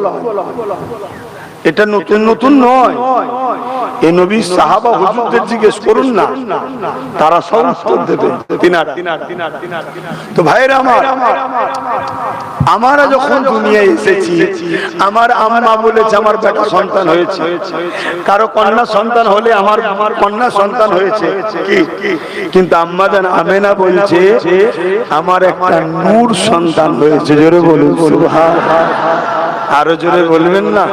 এটা নতুন নতুন নয়, এই নবীর সাহাবা হুজুরদের জিজ্ঞেস করুন না, তারা সব উত্তর দেবে। তো ভাইরা আমার, আমরা যখন দুনিয়ায় এসেছি, আমার আম্মা বলেছে আমার বেটা সন্তান হয়েছে, কারো কন্যা সন্তান হলে আমার কন্যা সন্তান হয়েছে কি, কিন্তু আম্মা জান আমেনা বলছে আমার একটা নূর সন্তান হয়েছে। জোরে বলুন সুবহানাল্লাহ, আরো জোরে বলবেন না?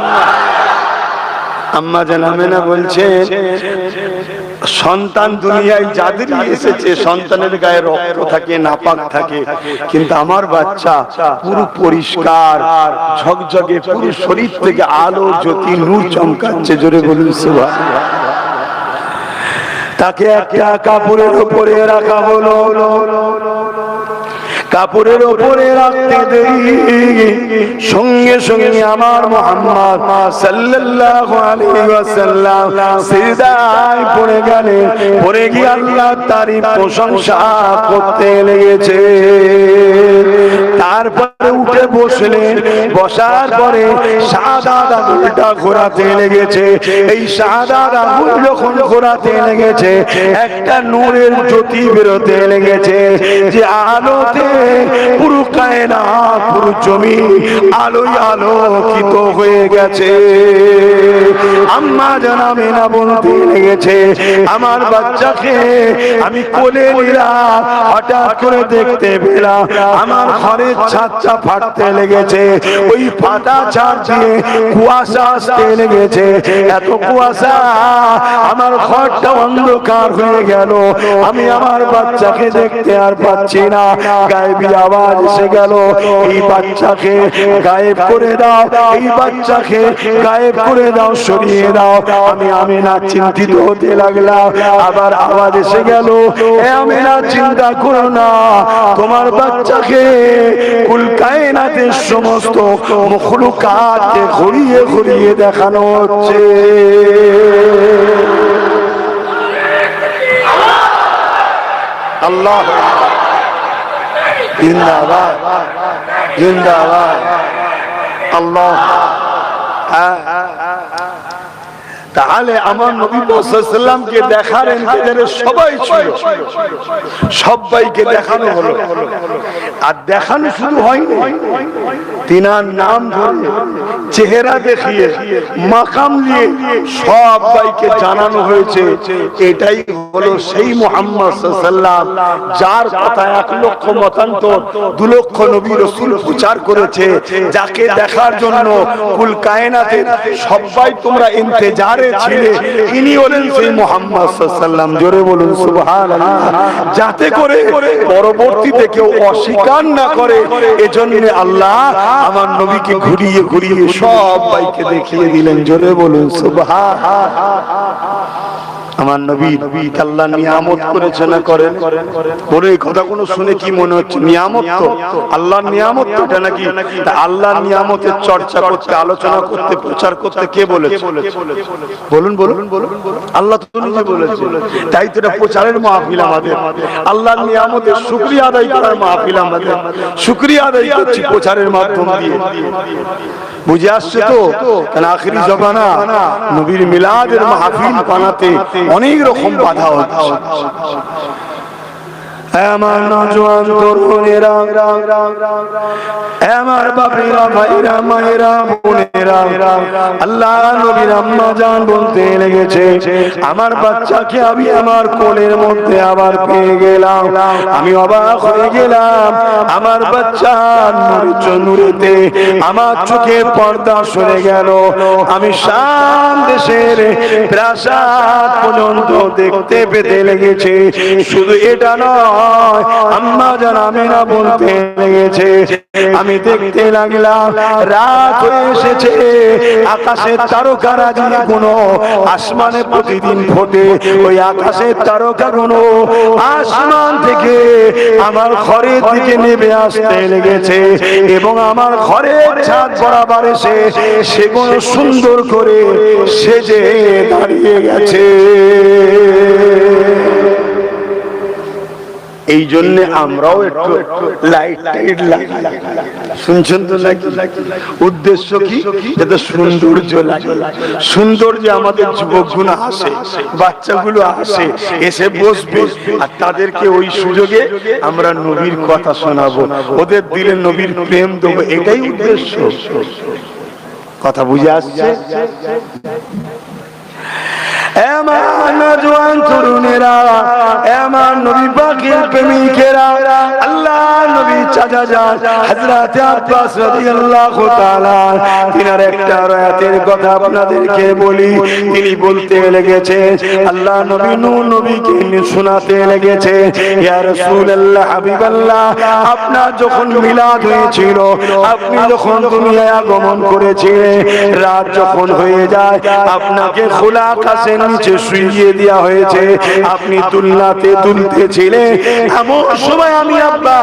আম্মা জান আমেনা বলছে সন্তান দুনিয়ায় যাদেরই এসেছে সন্তানের গায়ে রক্ত থাকে, নাপাক থাকে, কিন্তু আমার বাচ্চা পুরো পরিষ্কার ঝকঝকে, পুরো শরীর থেকে আলো জ্যোতি নূর চমকাচ্ছে। জোরে বলুন সুবহানাল্লাহ। তাকে একটা কাপড়ের উপরে রাখা হলো, কাপড়ের উপরে রাখতে দেরি সঙ্গে সঙ্গে আমার মুহাম্মদ সাল্লাল্লাহু আলাইহি ওয়াসাল্লাম সিজদায় পড়ে গেলেন, পড়ে গিয়ে আল্লাহর তারিফ প্রশংসা করতে লেগেছে। তারপরে উঠে বসলেন, বসার পরে সাদা আঙুলটা ঘোরাতে লেগেছে। এই সাদা আঙুল যখন ঘোরাতে লেগেছে একটা নূরের জ্যোতি বেরোতে লেগেছে, যে আলোতে পুরো কায়নাত, পুরো জমিন আলোয় আলোকিত হয়ে গেছে। আম্মা জান আমেনা বলতে লেগেছে আমার বাচ্চাকে আমি কোলে নিলাম, হঠাৎ করে দেখতে পেলাম আমার ঘরের ছাদটা ফাটতে লেগেছে, ওই ফাটা ছাদ দিয়ে কুয়াশা আসতে লেগেছে। এত কুয়াশা আমার ঘরটা অন্ধকার হয়ে গেল, আমি আমার বাচ্চাকে দেখতে আর পাচ্ছি না। গায়েবী আওয়াজ এসে গেল, এই বাচ্চাকে গায়েব করে দাও, এই বাচ্চাকে গায়েব করে দাও, সরিয়ে দাও। আমি আমেনা চিন্তিত হতে লাগলাম, আবার আওয়াজ এসে গেল, এ আমেনা চিন্তা করো না, তোমার বাচ্চাকে কুল কায়নাতের সমস্ত মখলুকাতকে ঘুরিয়ে ঘুরিয়ে দেখানো হচ্ছে। আল্লাহ জিন্দাবাদ, জিন্দাবাদ, আল্লাহ। তাহলে আমার নবী সাল্লাল্লাহু দেখার ইন্তজারে সবাই ছিল, সবাইকে দেখানো হলো। আর দেখানো শুধু হয়নি, তিনার নাম ধরে চেহারা দেখিয়ে মাকাম দিয়ে সবাইকে জানানো হয়েছে এটাই হলো সেই মুহাম্মদ সাল্লাল্লাহু আলাইহি ওয়াসাল্লাম, যার কথা 1 লক্ষ মতান্তর 2 লক্ষ নবী রাসূল প্রচার করেছে, যাকে দেখার জন্য কুল কায়নাতে সবাই তোমরা ইন্তজারে ছিলে। ইনি হলেন সেই মুহাম্মদ সাল্লাল্লাহু আলাইহি ওয়াসাল্লাম। জোরে বলুন সুবহানাল্লাহ। যাতে করে পরবর্তীতে কেউ অস্বীকার না করে, এজন্য আল্লাহ আমার নবীকে ঘুরিয়ে ঘুরিয়ে সবাইকে দেখিয়ে দিলেন। জোরে বলুন সুবহানাল্লাহ। আমার নবী আল্লাহ নিয়ামত করেছে না করেন? বলে এই কথা কোনো শুনে কি মনে হচ্ছে? নিয়ামত তো আল্লাহর নিয়ামত তো এটা নাকি? আল্লাহর নিয়ামতের চর্চা করতে, আলোচনা করতে, প্রচার করতে কে বলেছে? বলুন বলুন বলুন। আল্লাহ তো নিজে বলেছে। তাই তো এটা প্রচারের মাহফিল আমাদের, আল্লাহর নিয়ামতের শুকরিয়া আদায় করার মাহফিল আমাদের। শুকরিয়া আদায় করছি প্রচারের মাধ্যম দিয়ে। বুঝে আসছে তো? কেন আখিরি জমানা নবীর মিলাদের মাহফিল বানাতে অনেক রকম বাধা হচ্ছে। আমার নওজোয়ান তরুণেরা, আমার বাপেরা, ভাইরা, মায়েরা, বোনেরা, আল্লাহ নবীর আম্মা জান বলতে লেগেছে, আমার বাচ্চাকে আমি আমার কোলের মধ্যে আবার পেয়ে গেলাম। আমি অবাক হয়ে গেলাম, আমার বাচ্চা নূরেতে আমার চোখের পর্দা সরে গেল। আমি শাম দেশের প্রাসাদ পর্যন্ত দেখতে পেতে লেগেছে। শুধু এটা নয়, আম্মা জান আমেনা বলতে লেগেছে, আমি দেখতে লাগলাম রাত হয়ে এসেছে, আকাশের তারকারাজি গুলো আসমানে প্রতিদিন ফোটে, ওই আকাশের তারকাগুলো আসমান থেকে আমার ঘরের দিকে নেমে আসতে লেগেছে এবং আমার ঘরের ছাদ বরাবর এসে সেগুলো সুন্দর করে সেজে দাঁড়িয়ে গেছে। এই জন্য আমরাও একটু লাইট টাইট লাগাই, শুনছেন তো নাকি? উদ্দেশ্য কি? যাতে সৌন্দর্য লাগে, সৌন্দর্য আমাদের যুবকগুলো আসে, বাচ্চাগুলো আসে, এসে বসবে, আর তাদেরকে ওই সুযোগে আমরা নবীর কথা শোনাবো, ওদের দিলে নবীর প্রেম দেবো, এটাই উদ্দেশ্য। কথা বুঝে আসছে? আমার নওজোয়ান তরুণেরা, আমার নবী পাকের প্রেমিকেরা, আল্লাহ নবী চাচা যান হযরত আব্বাস রাদিয়াল্লাহু তাআলা, তিনার একটা রায়াতের কথা আপনাদেরকে বলি। তিনি বলতে লেগেছেন, আল্লাহ নবী নূহ নবীকে শোনাতে লেগেছে, ইয়া রাসূলুল্লাহ, হাবিবাল্লাহ, আপনার যখন মিলাদ হয়েছিল, আপনি যখন দুনিয়ায় আগমন করেছিলেন, রাত যখন হয়ে যায়, আপনাকে খোলা আকাশের নিচে শুইয়ে দেওয়া হয়েছে, আপনি দুলনাতে দুলতেছিলেন। এমন সময় আমি আব্বা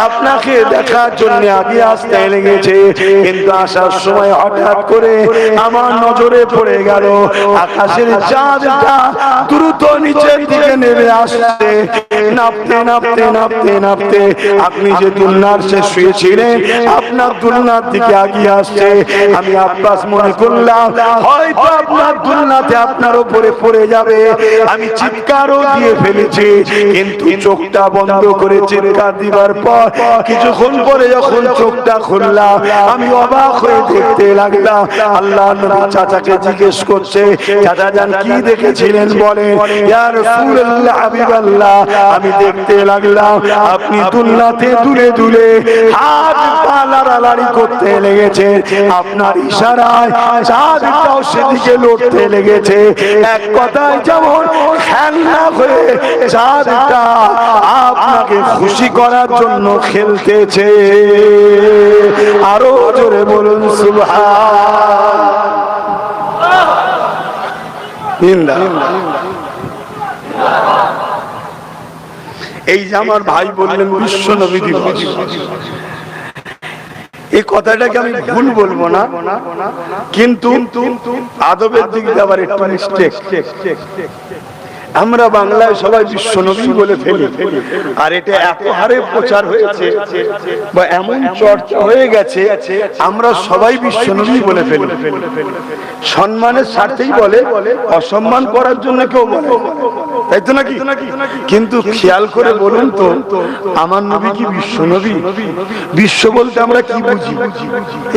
আপনাকে দেখার জন্য আগে আসতে লেগেছে, কিন্তু আসার সময় হঠাৎ করে আমার নজরে পড়ে গেল আকাশের চাঁদটা দ্রুত নিচের দিকে নেমে আসছে, নাপতে নাপতে নাপতে নাপতে আপনি যে দুলনার সে শুয়েছিলেন, আপনার দুলনার দিকে আগিয়ে আসছে। আমি আব্বাস মনে করলাম হয়তো আপনার দুলনাতে আপনার উপরে পড়ে যাবে। আমি চিৎকারও দিয়ে ফেলেছি, কিন্তু চোখটা বন্ধ করে চিৎকার দিবার পর কিছুক্ষণ পরে যখন চোখটা খুললাম, আমি অবাক হয়ে দেখতে লাগলাম আল্লাহ নবী চাচাকে জিজ্ঞেস করছে, চাচা জান কি দেখেছিলেন বলেন? ইয়া রাসূলুল্লাহ, হাবিবাল্লাহ, আমি দেখতে লাগলাম আপনি দুলনাতে দুলে দুলে হাত পা লাড়ালাড়ি করতে লেগেছে, আপনার ইশারায় চাঁদটাও সেদিকে লড়তে লেগেছে। এক কথায় যেমন খেলনা হয়ে চাঁদটা আপনাকে খুশি করার জন্য খেলতেছে। আরো জোরে বলুন সুবহানাল্লাহ। এই যে আমার ভাই বললেন বিশ্ব নবী দিবস, এই কথাটাকে আমি ভুল বলবো না, কিন্তু আদবের দিক দিয়ে আবার একটু মিস্টেক। আমরা বাংলায় সবাই বিশ্ব নবী বলে ফেলি, আর এটা এত হারে প্রচার হয়েছে বা এমন চর্চা হয়ে গেছে, আমরা সবাই বিশ্ব নবী বলে ফেলি। সম্মানের স্বার্থেই বলে, অসম্মান করার জন্য কেউ বলে, তাই তো নাকি? কিন্তু খেয়াল করে বলুন তো, আমার নবী কি বিশ্ব নবী? বিশ্ব বলতে আমরা কি বুঝি?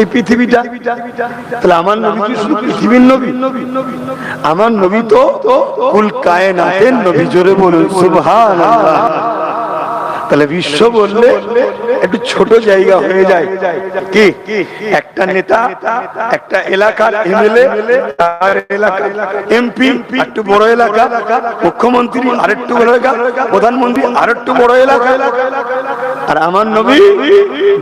এই পৃথিবীটা। তাহলে আমার নবী কি শুধু পৃথিবীর নবী? আমার নবী তো কুল কায়নাতের নবী। জোরে বলুন সুবহানাল্লাহ। তাহলে বিশ্ব বললে একটু ছোট জায়গা হয়ে যায়। কি একটা নেতা, একটা এলাকার এমএলএ, তার এলাকার এমপি একটু বড় এলাকা, মুখ্যমন্ত্রী আরেকটু বড় এলাকা, প্রধানমন্ত্রী আরেকটু বড় এলাকা, আর আমার নবী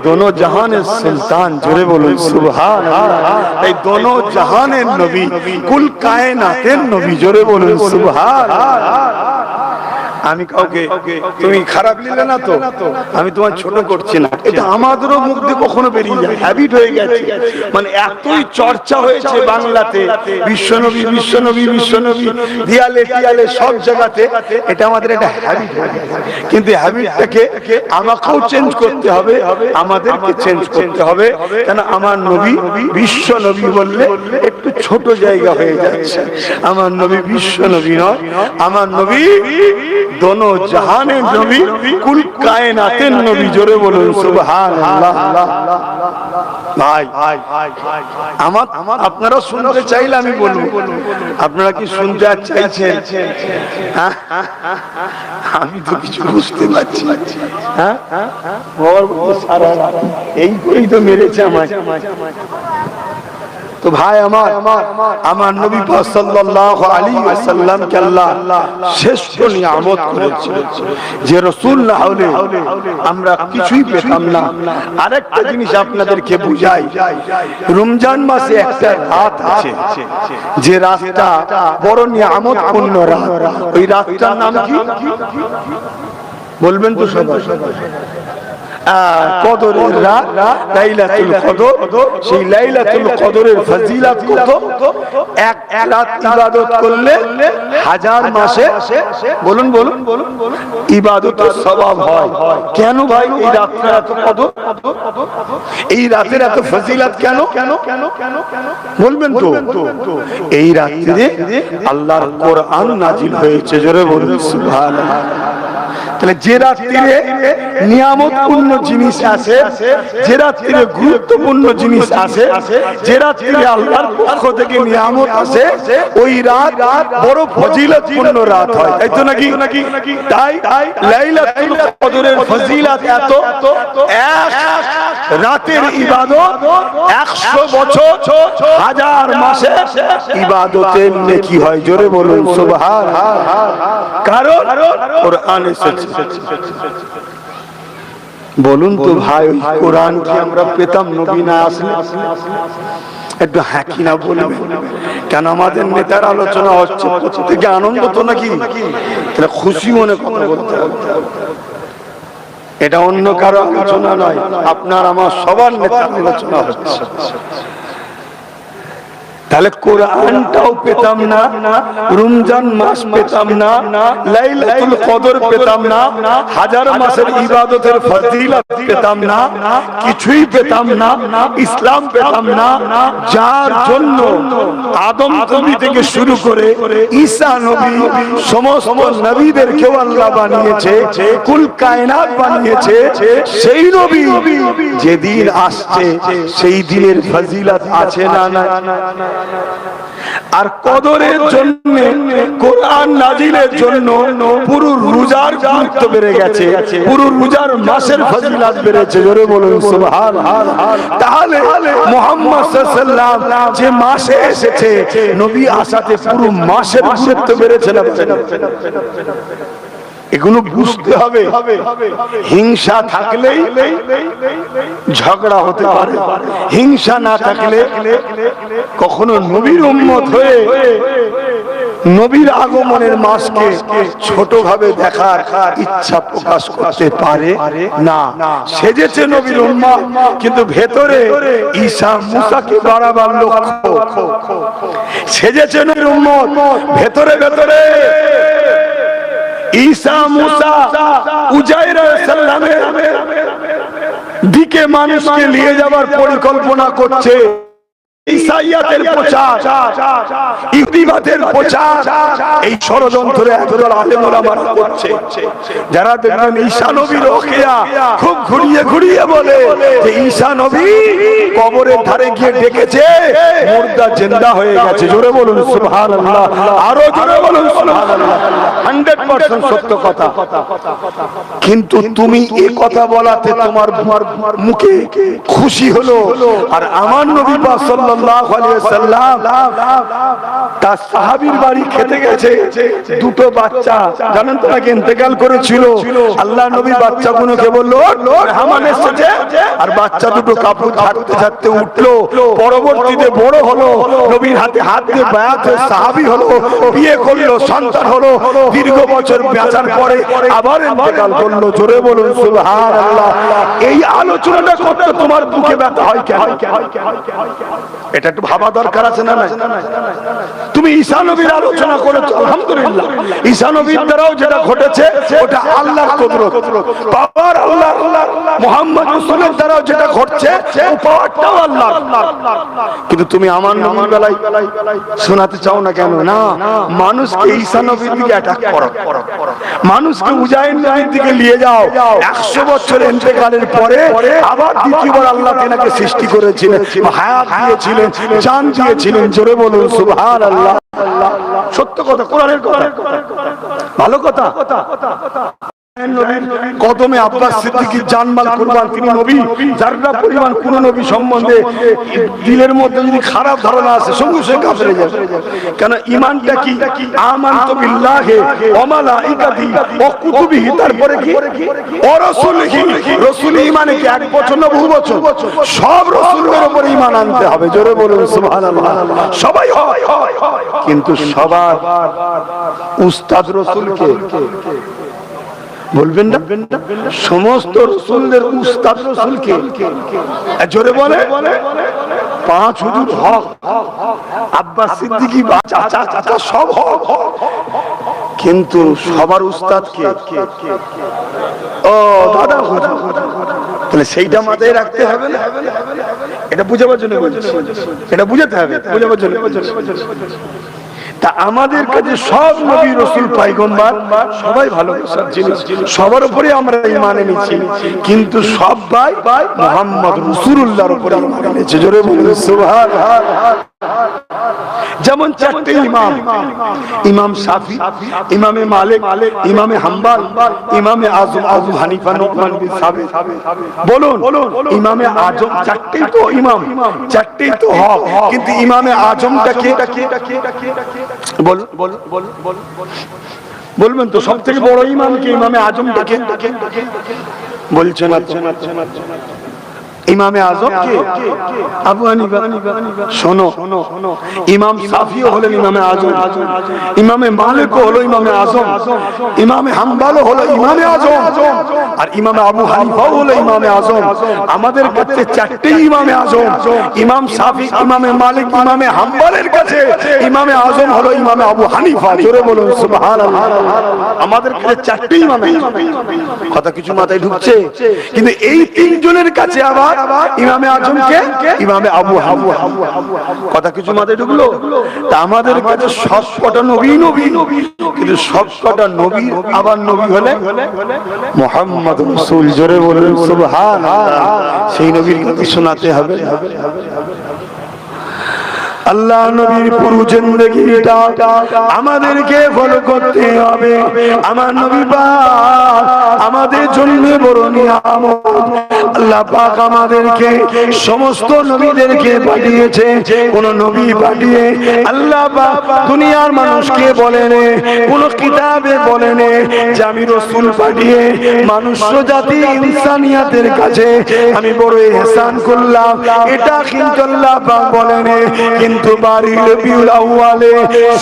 দোনো জাহানের সুলতান। জোরে বলুন সুবহানাল্লাহ। এই দোনো জাহানের নবী, কুল কায়নাতের নবী। জোরে বলুন সুবহানাল্লাহ। আমি কাউকে তুমি খারাপ নিলে না তো, আমি তোমার ছোট করছি না, এটা আমাদেরও মুখ দিয়ে কখনো বেরিয়ে যায়, হ্যাবিট হয়ে গেছে। মানে এতই চর্চা হয়েছে বাংলাতে বিশ্বনবী বিশ্বনবী বিশ্বনবী, দিয়ালে টিয়ালে সব জায়গাতে, এটা আমাদের একটা হ্যাবিট হয়ে গেছে। কিন্তু হ্যাবিটটাকে আমাকেও চেঞ্জ করতে হবে, আমাদেরকে চেঞ্জ করতে হবে। কেন আমার নবী বিশ্ব নবী বললে একটু ছোট জায়গা হয়ে যাচ্ছে। আমার নবী বিশ্ব নবী নয়, আমার নবী দোনো জাহানের নবী, কুল কায়নাতের নবী। জোরে বলুন সুবহানাল্লাহ। ভাই আমার আপনারা শুনতে চাইলে আমি বলবো, আপনারা কি শুনতে চাইছেন? আমি তো কিছু বুঝতে পারছি। এই তো মেরেছে আমায়। তো ভাই আমার নবী পাক সাল্লাল্লাহু আলাইহি ওয়াসাল্লাম কে আল্লাহ শ্রেষ্ঠ নিয়ামত করেছে, যে রাসূল না হলে আমরা কিছুই পেতাম না। আরেকটা জিনিস আপনাদেরকে বুঝাই, রমজান মাসে একটা রাত আছে, যে রাতটা বড় নিয়ামতপূর্ণ রাত। ওই রাতটার নাম কি বলবেন তো সবাই? কদরের রাত, লাইলাতুল কদর। সেই লাইলাতুল কদরের ফজিলত কত? এক রাত ইবাদত করলে হাজার মাসে বলুন ইবাদতের সওয়াব হয়। কেন ভাই এই রাতটা এত কদর, এই রাতের এত ফজিলত কেন বলবেন তো? এই রাতে আল্লাহর কোরআন নাজিল হয়েছে। জোরে বলুন সুবহানাল্লাহ। তাহলে যে রাত্রিরে নিয়ামতপূর্ণ জিনিস আছে, যে রাত্রিরে গুরুত্বপূর্ণ জিনিস আছে, যে রাত্রিরে আল্লাহর পক্ষ থেকে নিয়ামত আছে, ওই রাত বড় ফজিলতপূর্ণ রাত হয়, তাই তো নাকি? তাই লাইলাতুল কদরের ফজিলত এত, এক রাতের ইবাদত 100 বছর হাজার মাসে ইবাদতের নেকি হয়। জোরে বলুন সুবহানাল্লাহ। কারণ কোরআন এসেছে। বলুন তো ভাই, কোরআন কি আমরা পেতাম নবী না আসলে? একটু হ্যাঁ কি না বলবেন? কেন আমাদের নেতার আলোচনা হচ্ছে, প্রত্যেকে আনন্দ তো নাকি? তাহলে খুশি মনে কথা বলতে হবে। এটা অন্য কারো আলোচনা নয়, আপনার আমার সবার নেতার আলোচনা হচ্ছে। তাহলে কোরআনটাও পেতাম না, রমজান মাস পেতাম না, লাইলাতুল কদর পেতাম না, হাজার মাসের ইবাদতের ফজিলত পেতাম না, কিছুই পেতাম না, ইসলাম পেতাম না, যার জন্য আদম নবী থেকে শুরু করে ঈসা নবী সমস্ত নবীদেরকেও আল্লাহ বানিয়েছে, কুল কায়নাত বানিয়েছে। সেই নবী যেদিন আসছে সেই দিনের ফজিলত আছে না নাই? আর কদরের জন্য, কোরআন নাজিলের জন্য পুরো রোজার গুরুত্ব বেড়ে গেছে, পুরো রোজার মাসের ফজিলত বেড়েছে। জোরে বলুন সুবহানাল্লাহ। তাহলে মুহাম্মদ সাল্লাল্লাহু আলাইহি ওয়াসাল্লাম যে মাসে এসেছে, নবী আসাতে পুরো মাসের গুরুত্ব বেড়েছে না? এগুলো বুঝতে হবে। হিংসা থাকলেই ঝগড়া হতে পারে, হিংসা না থাকলে কখনো নবীর উম্মত হয়ে নবীর আগমনের মাসকে ছোট ভাবে দেখার ইচ্ছা প্রকাশ করতে পারে না। সেজেছে নবীর উম্মত, কিন্তু ভেতরে ঈসা মুসাকে বাড়াবার লক্ষ্য। সেজেছে নবীর উম্মত, ভেতরে ভেতরে ঈসা মুসা উজাইর আলাইহিস সালামের দিকে মানুষকে নিয়ে যাবার পরিকল্পনা করছে। ঈসাইয়াতের প্রচার, ইহুদিবাদের প্রচার, এই ষড়যন্ত্রে একদল আলেম ওলামারা করছে। যারা দেখবেন ঈসা নবীর ওখিয়া খুব ঘুরিয়ে ঘুরিয়ে বলে যে ঈসা নবী কবরের ধারে গিয়ে ডেকেছে, মুর্দা জিন্দা হয়ে গেছে। জোরে বলুন সুবহানাল্লাহ, আরো জোরে বলুন সুবহানাল্লাহ। 100% সত্য কথা। কিন্তু তুমি এই কথা বলাতে তোমার মুখে খুশি হলো, আর আমার নবী পাক সাল্লাল্লাহু সাল্লাল্লাহু আলাইহি ওয়াসাল্লাম তার সাহাবীর বাড়ি খেতে গেছে, দুটো বাচ্চা জানেন তো নাকি ইন্তেকাল করেছিল। আল্লাহ নবী বাচ্চাগুলোকে বলল মেহমান এসেছে, আর বাচ্চা দুটো কাপড় ঝাড়তে ঝাড়তে উঠলো, পরবর্তীতে বড় হলো, নবীর হাতে হাত দিয়ে বায়াত হয়ে সাহাবী হলো, বিয়ে করলো, সন্তান হলো, দীর্ঘ বছর বাঁচার পরে আবার ইন্তেকাল করলো। জোরে বলুন সুবহানাল্লাহ। এই আলোচনাটা করতে তোমার বুকে ব্যথা হয় কেন? এটা একটু ভাবা দরকার আছে না? তুমি ঈসা নবীর আলোচনা করেছো, আলহামদুলিল্লাহ। ঈসা নবীর দ্বারাও যেটা ঘটেছে ওটা আল্লাহর কুদরত, পাওয়ার আল্লাহ। মুহাম্মদ রাসূলের দ্বারাও যেটা ঘটছে পাওয়ারটাও আল্লাহ। কিন্তু তুমি আমার নবীর বেলায় শোনাতে চাও না কেন? না, মানুষকে ঈসা নবীর দিকে অ্যাটাক করো, মানুষকে উজাইর নবীর দিকে নিয়ে যাও। 100 বছর ইন্তেকালের পরে আবার দ্বিতীয়বার আল্লাহ তেনাকে সৃষ্টি করেছিলেন, হায়াত দিয়েছিলেন, জান দিয়েছিলেন। জোরে বলুন সুবহানাল্লাহ। সত্য কথা, কোরআনের কথা, ভালো কথা। কদমে আব্বাস সিদ্দিকীর জানমাল কুরবান, তিনি নবী। যারা পরিমাণ কোন নবী সম্বন্ধে দিলের মধ্যে যদি খারাপ ধারণা আছে সঙ্গে সঙ্গে কাফের হয়ে যাবে। কেন? ঈমানটা কি? আমানতু বিল্লাহি ওয়া মালাইকাতিহি ওয়া কুতুবিহি, তারপরে কি? ওয়া রাসূলিহি। রাসূল ঈমানে কি এক বছর না বহু বছর? সব রাসূলের উপর ঈমান আনতে হবে। জোরে বলুন সুবহানাল্লাহ। সবাই হয়, কিন্তু সবার উস্তাদ রাসূলকে বলবেন না? সমস্ত রাসূলদের উস্তাদ রাসূলকে। জোরে বলে 5 হুজুর হক, আব্বাস সিদ্দিকী চাচা সব হক, কিন্তু সবার উস্তাদ কে? ও দাদা হুজুর। তাহলে সেইটা মাথায় রাখতে হবে না? এটা বুঝাবার জন্য বলছি, এটা বুঝাতে হবে, বুঝাবার জন্য। তা আমাদের কাছে সব নবী রাসূল পয়গম্বর সবাই ভালোবাসার জিনিস, সবার উপরে আমরা ঈমান এনেছি, কিন্তু সবাই মুহাম্মদ রাসূলুল্লাহর উপরে ঈমান এনেছে। জোরে বলুন সুবহানাল্লাহ। যেমন 4টে ইমাম, ইমাম শাফি, ইমামে মালিক, ইমামে হাম্বল, ইমামে আযম আবু হানিফা, নুমান বিন সাবিত। বলুন ইমামে আযম 4টেই তো ইমাম, 4টেই তো হক, কিন্তু ইমামে আযমটা কে? বলবেন তো সবথেকে বড় ইমাম কে? ইমামে আযমটা কে? বলছেন ইমামে আযম কে? আবু হানিফা। শোনো, ইমাম শাফিও হলেন ইমামে আযম, ইমামে মালিকও হলো ইমামে আযম, ইমামে হাম্বলও হলো ইমামে আযম, আর ইমামে আবু হানিফাও হলো ইমামে আযম। আমাদের কাছে 4টেই ইমামে আযম। ইমাম শাফি, ইমামে মালিক, ইমামে হাম্বলের কাছে ইমামে আযম হলো ইমামে আবু হানিফা। জোরে বলুন সুবহানাল্লাহ। আমাদের কাছে 4টেই ইমামে। কথা কিছু মাথায় ঢুকছে? কিন্তু এই 3 জনের কাছে আবার ইমামে আযমকে ইমামে আবু হানিফা। কথা কিছু মাথায় ঢুকলো? তা আমাদের কাছে সবকটা নবী, কিন্তু সবকটা নবী আবার নবী হলে মুহাম্মদ রাসূল। জোরে বলুন সুবহানাল্লাহ। সেই নবীর কথা শোনাতে হবে। আল্লাহ নবীর পুরো জিন্দেগিটা আমাদেরকে ফলো করতে হবে। আমার নবী পাক আমাদের জন্য বড় নিয়ামত। আল্লাহ পাক আমাদেরকে সমস্ত নবীদেরকে পাঠিয়েছে। কোন নবী পাঠিয়ে আল্লাহ পাক দুনিয়ার মানুষকে বলেন, কোন কিতাবে বলেন যে আমি রাসূল পাঠিয়ে মানুষ জাতি ইনসানিয়াতের কাছে আমি বড় ইহসান করলাম। এটা কিন্তু আল্লাহ পাক বলেন। কিন্তু বারি রবিউল আউয়ালে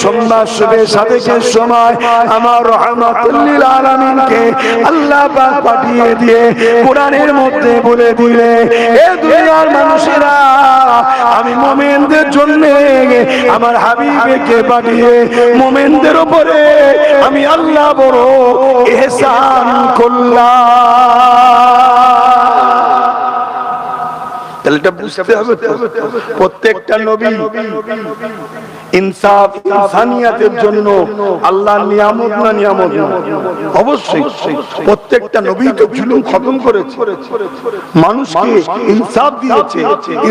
সোমবার শুভে সাদেকের সময় আমার রহমাতুল লিল আলামিনকে আল্লাহ পাক পাঠিয়ে দিয়ে কোরআনের মধ্যে বলে দিলে, এ দুনিয়ার মানুষেরা আমি মুমিনদের জন্য আমার হাবিবকে পাঠিয়ে মুমিনদের উপরে আমি আল্লাহ বড় ইহসান করলাম। তাহলে এটা বুঝতে হবে প্রত্যেকটা নবী ইনসাফ ইনসানিয়াতের জন্য আল্লাহর নিয়ামত না নিয়ামত না? অবশ্যই প্রত্যেকটা নবী তো জুলুম খতম করেছে, মানুষকে ইনসাফ দিয়েছে,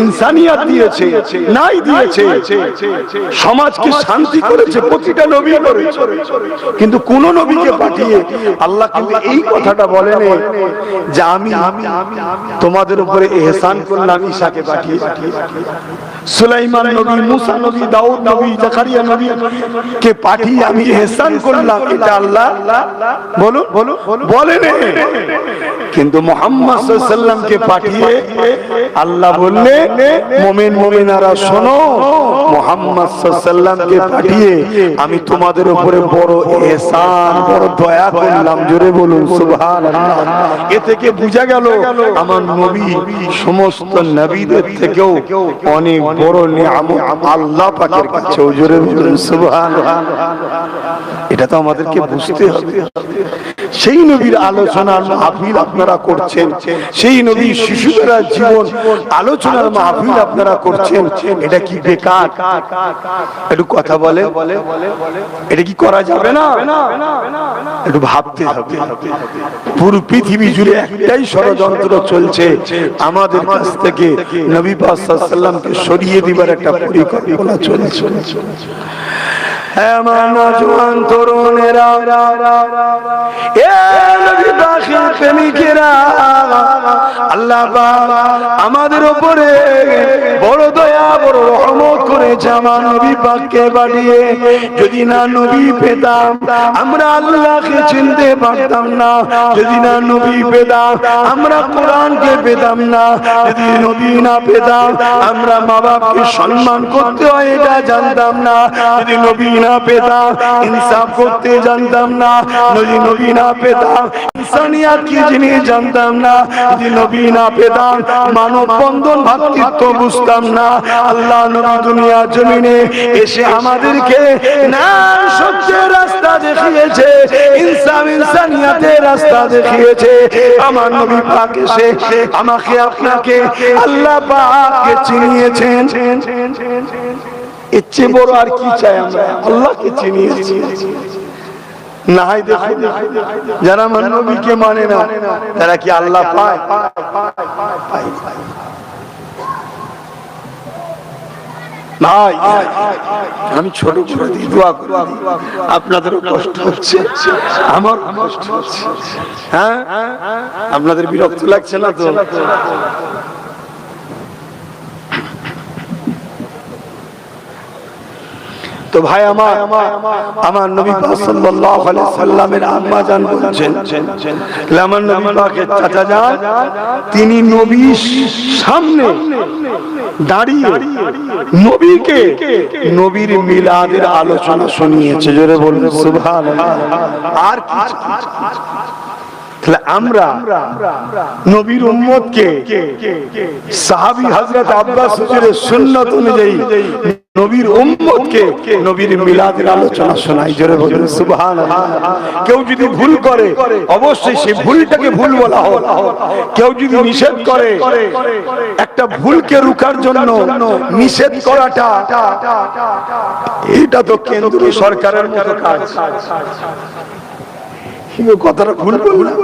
ইনসানিয়াত দিয়েছে, ন্যায় দিয়েছে, সমাজকে শান্তি করেছে, প্রতিটা নবী করেছে। কিন্তু কোন নবীকে পাঠিয়ে আল্লাহ কিন্তু এই কথাটা বলেন যে আমি তোমাদের উপরে ইহসান করলাম ঈসাকে পাঠিয়ে। সুলাইমান নবী, মুসা নবী, দাউদ নবী, জাকারিয়া নবী কে পাঠিয়ে আমি ইহসান করলাম, এটা আল্লাহ বলুন বলেন। কিন্তু মুহাম্মদ সাল্লাল্লাহু আলাইহি ওয়াসাল্লামকে পাঠিয়ে আল্লাহ বললেন, মুমিন মুমিনারা শোনো, মুহাম্মদ সাল্লাল্লাহু আলাইহি ওয়াসাল্লামকে পাঠিয়ে আমি তোমাদের উপরে বড় ইহসান, বড় দয়া করলাম। জোরে বলুন সুবহানাল্লাহ। এ থেকে বোঝা গেল আমার নবী সমস্ত নবীদের থেকেও অনেক বড় নিয়ামত আল্লাহ পাকের কাছে। জোরে বলুন সুবহানাল্লাহ। এটা তো আমাদেরকে বুঝতে হবে। সেই নবীর আলোচনার মাহফিল আপনারা করছেন, সেই নবীর শিশুদের জীবন আলোচনার মাহফিল আপনারা করছেন, এটা কি বেকার? একটু কথা বলে, এটা কি করা যাবে না? একটু ভাবতে হবে। পুরো পৃথিবী জুড়ে একটাই ষড়যন্ত্র চলছে, আমাদের কাছ থেকে নবী পাক সাল্লাল্লাহু আলাইহি ওয়াসাল্লামকে সরিয়ে দিবার একটা পরিকল্পনা চলছে। আমার নওজোয়ান তরুণেরা, এ নবী পাকের প্রেমিকেরা, আল্লাহ পাক আমাদের উপরে বড় দয়া, বড় রহমত করেছে আমার নবী পাককে পাঠিয়ে। যদি না নবী পেতাম আমরা আল্লাহকে চিনতে পারতাম না, যদি না নবী পেতাম আমরা কোরআনকে পেতাম না, যদি নবী না পেতাম আমরা মা বাপকে সম্মান করতে হয় এটা জানতাম না, যদি নবী না পেতাম ইনসাফ করতে জানতাম না, যদি নবী না পেতাম ইনসানিয়াত কি জিনিস জানতাম না, যদি নবী না পেতাম মানব বন্ধন ভ্রাতৃত্ব বুঝতাম না। আল্লাহ নবী দুনিয়া জমিনে এসে আমাদেরকে ন্যায় সত্যের রাস্তা দেখিয়েছে, ইনসাফ ইনসানিয়াতের রাস্তা দেখিয়েছে। আমার নবী পাক এসে আমাকে আপনাকে আল্লাহ পাককে চিনিয়েছেন। এর চেয়ে বড় আর কি চাই? আমরা আল্লাহকে চিনিয়েছি। না হয় দেখুন, যারা আমার নবীকে মানে না তারা কি আল্লাহ পায়? ভাই আমি ছোট ছোট দোয়া করি, আপনাদেরও কষ্ট হচ্ছে, আমার কষ্ট হচ্ছে। হ্যাঁ, আপনাদের বিরক্ত লাগছে না তো? তো ভাই আমার নবী পাক সাল্লাল্লাহু আলাইহি সাল্লামের আম্মা জান বলছেন, আমার নবী পাকের চাচা জান তিনি নবীর সামনে দাঁড়িয়ে নবীকে নবীর মিলাদের আলোচনা শুনিয়েছে। জোরে বলুন সুবহানাল্লাহ। আর কিছু আমরা নবীর উম্মতকে সাহাবী হযরত আব্বাস হুজুরের সুন্নাত অনুযায়ী নবীর উম্মতকে নবীর মিলাদের আলোচনা শোনাই। জোরে বলুন সুবহানাল্লাহ। কেউ যদি ভুল করে অবশ্যই সেই ভুলটাকে ভুল বলা হোক, কেউ যদি নিষেধ করে একটা ভুলকে রুখার জন্য নিষেধ করাটা এটা তো কেন্দ্রীয় সরকারের মতো কাজ। কথাটা ভুল বললাম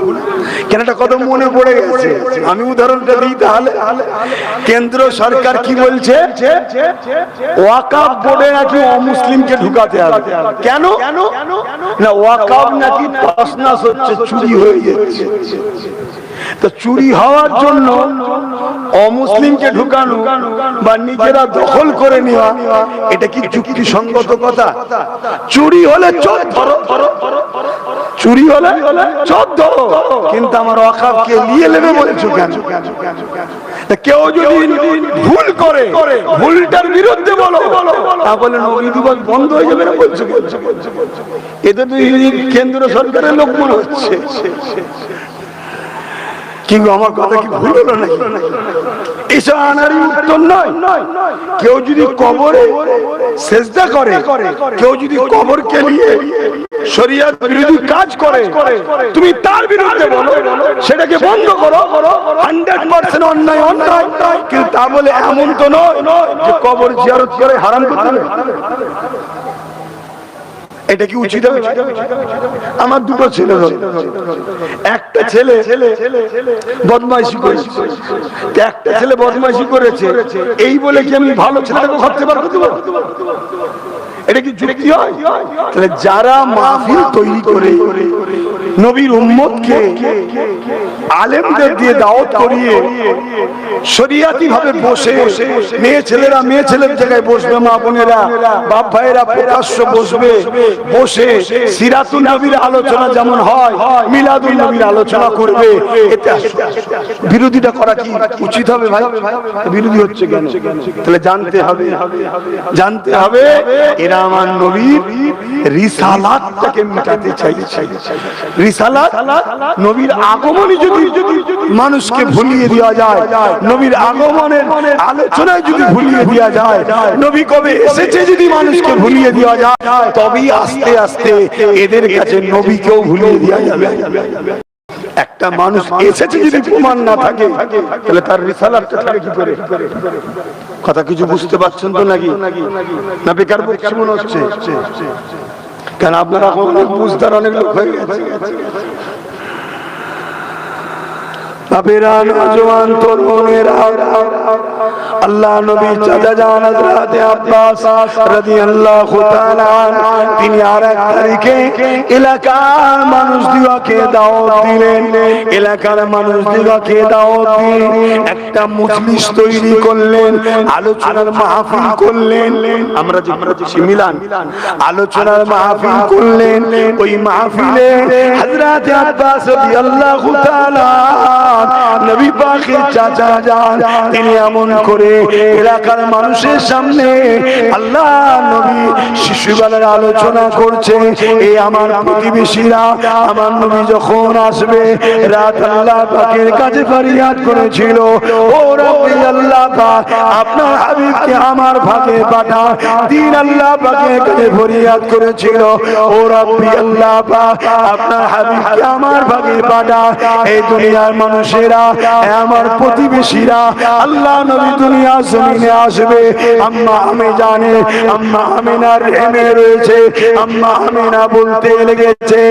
কেন, একটা কথা মনে পড়ে গেছে, আমি উদাহরণটা দিই তাহলে। কেন্দ্র সরকার কি বলছে? ওয়াকাফ বোর্ডে নাকি অমুসলিমকে ঢুকাতে হবে। কেন না, ওয়াকাফ নাকি তসনাস হচ্ছে, চুরি হয়ে যাচ্ছে। তো চুরি হওয়ার জন্য অমুসলিমকে ঢুকানো বা নিজেরা দখল করে নেওয়া, এটা কি যুক্তিসঙ্গত কথা? চুরি হলে চোর ধরো, চুরি হলে চোর ধরো, কিন্তু আমার ওয়াকাফকে নিয়ে নেবে বলেছো কেন? কেউ যদি ভুল করে ভুলটার বিরুদ্ধে বলো, তাহলে নবী দিবস বন্ধ হয়ে যাবে না বলছো? এতে তো কেন্দ্র সরকারের লোক মনে হচ্ছে। কিন্তু আমার কথা কি ভুল হলো নাকি? এসব আনারই উত্তর নয়। কেউ যদি কবরে সেজদা করে, কেউ যদি কবরকে নিয়ে শরিয়ত বিরোধী কাজ করে, তুমি তার বিরুদ্ধে বলো, সেটাকে বন্ধ করো। 100% অন্যায় অন্যায়, কিন্তু তা বলে এমন তো নয় যে কবর জিয়ারত করে হারাম করতে হবে। এটা কি উচিত হবে? আমার দুটো ছেলে, একটা ছেলে বদমাইশি করেছে, একটা ছেলে বদমাইশি করেছে, এই বলে কি আমি ভালো ছেলেটাকে ভাবতে পারবো? এটা কি যুক্তি হয়? তাহলে যারা মাহফিল তৈরি করে নবীর উম্মতকে আলেমদের দিয়ে দাওয়াত করিয়ে শরিয়াতি ভাবে বসে মেয়ে ছেলেরা মেয়ে ছেলের জায়গায় বসবে, মা বোনেরা বাপ ভাইয়েরা প্রকাশ্য বসবে, বসে সিরাতুন নবীর আলোচনা যেমন হয় মিলাদুন নবীর আলোচনা করবে, এটা বিরোধিতা করা কি উচিত হবে ভাই? বিরোধী হচ্ছে কেন? তাহলে জানতে হবে এরা আমার নবীর রিসালাতটাকে মিটাতে চাইছে। রিসালাত নবীর আগমনে যদি মানুষকে ভুলিয়ে দেওয়া যায়, নবীর আগমনের আলোচনায় যদি ভুলিয়ে দেওয়া যায়, নবী কবে এসেছে যদি মানুষকে ভুলিয়ে দেওয়া যায়, তবেই আস্তে আস্তে এদের কাছে নবীকেও ভুলিয়ে দেওয়া যাবে। একটা মানুষ এসেছে যদি প্রমাণ না থাকে, তাহলে তার রিসালাতটা থাকে কি করে? কথা কিছু বুঝতে পারছেন তো নাকি? না বেকার বকছি মনে হচ্ছে? কেন আপনারা অনেক বুঝদার অনেক লোক হয়ে গেছে। আল্লাহ নবী চাচা জান হযরত আব্বাস রাদিয়াল্লাহু তাআলা তিনি আরেক তারিখে এলাকার মানুষদিগকে দাওয়াত দিলেন। এলাকার মানুষদিগকে দাওয়াত দিয়ে একটা মজলিস তৈরি করলেন, আলোচনার মাহফিল করলেন। আমরা যে মিলান আলোচনার মাহফিল করলেন, ওই মাহফিলে হযরত আব্বাস রাদিয়াল্লাহু তাআলা নবী পাকের চাচা যান তিনি এমন করে এলাকার মানুষের সামনে আল্লাহ নবী শিশুবেলার আলোচনা করছে। এই আমার প্রতিবেশীরা আমার নবী যখন আসবে রাত আল্লাহ পাকের কাছে ফরিয়াদ করেছিল, ও রব্বি আল্লাহ পাক আপনার হাবিবকে আমার ভাগে পাঠা। দিন আল্লাহ পাকের কাছে ফরিয়াদ করেছিল, ও রব্বি আল্লাহ পাক আপনার হাবিবকে আমার ভাগে পাঠা। এই দুনিয়ার মানুষেরা আমার প্রতিবেশীরা আল্লাহ নবী দুনিয়া জমিনে আসবে, আম্মা আমি জানে আম্মা আমিনার রেমে রয়েছে। আম্মা আমিনা বলতে লেগেছে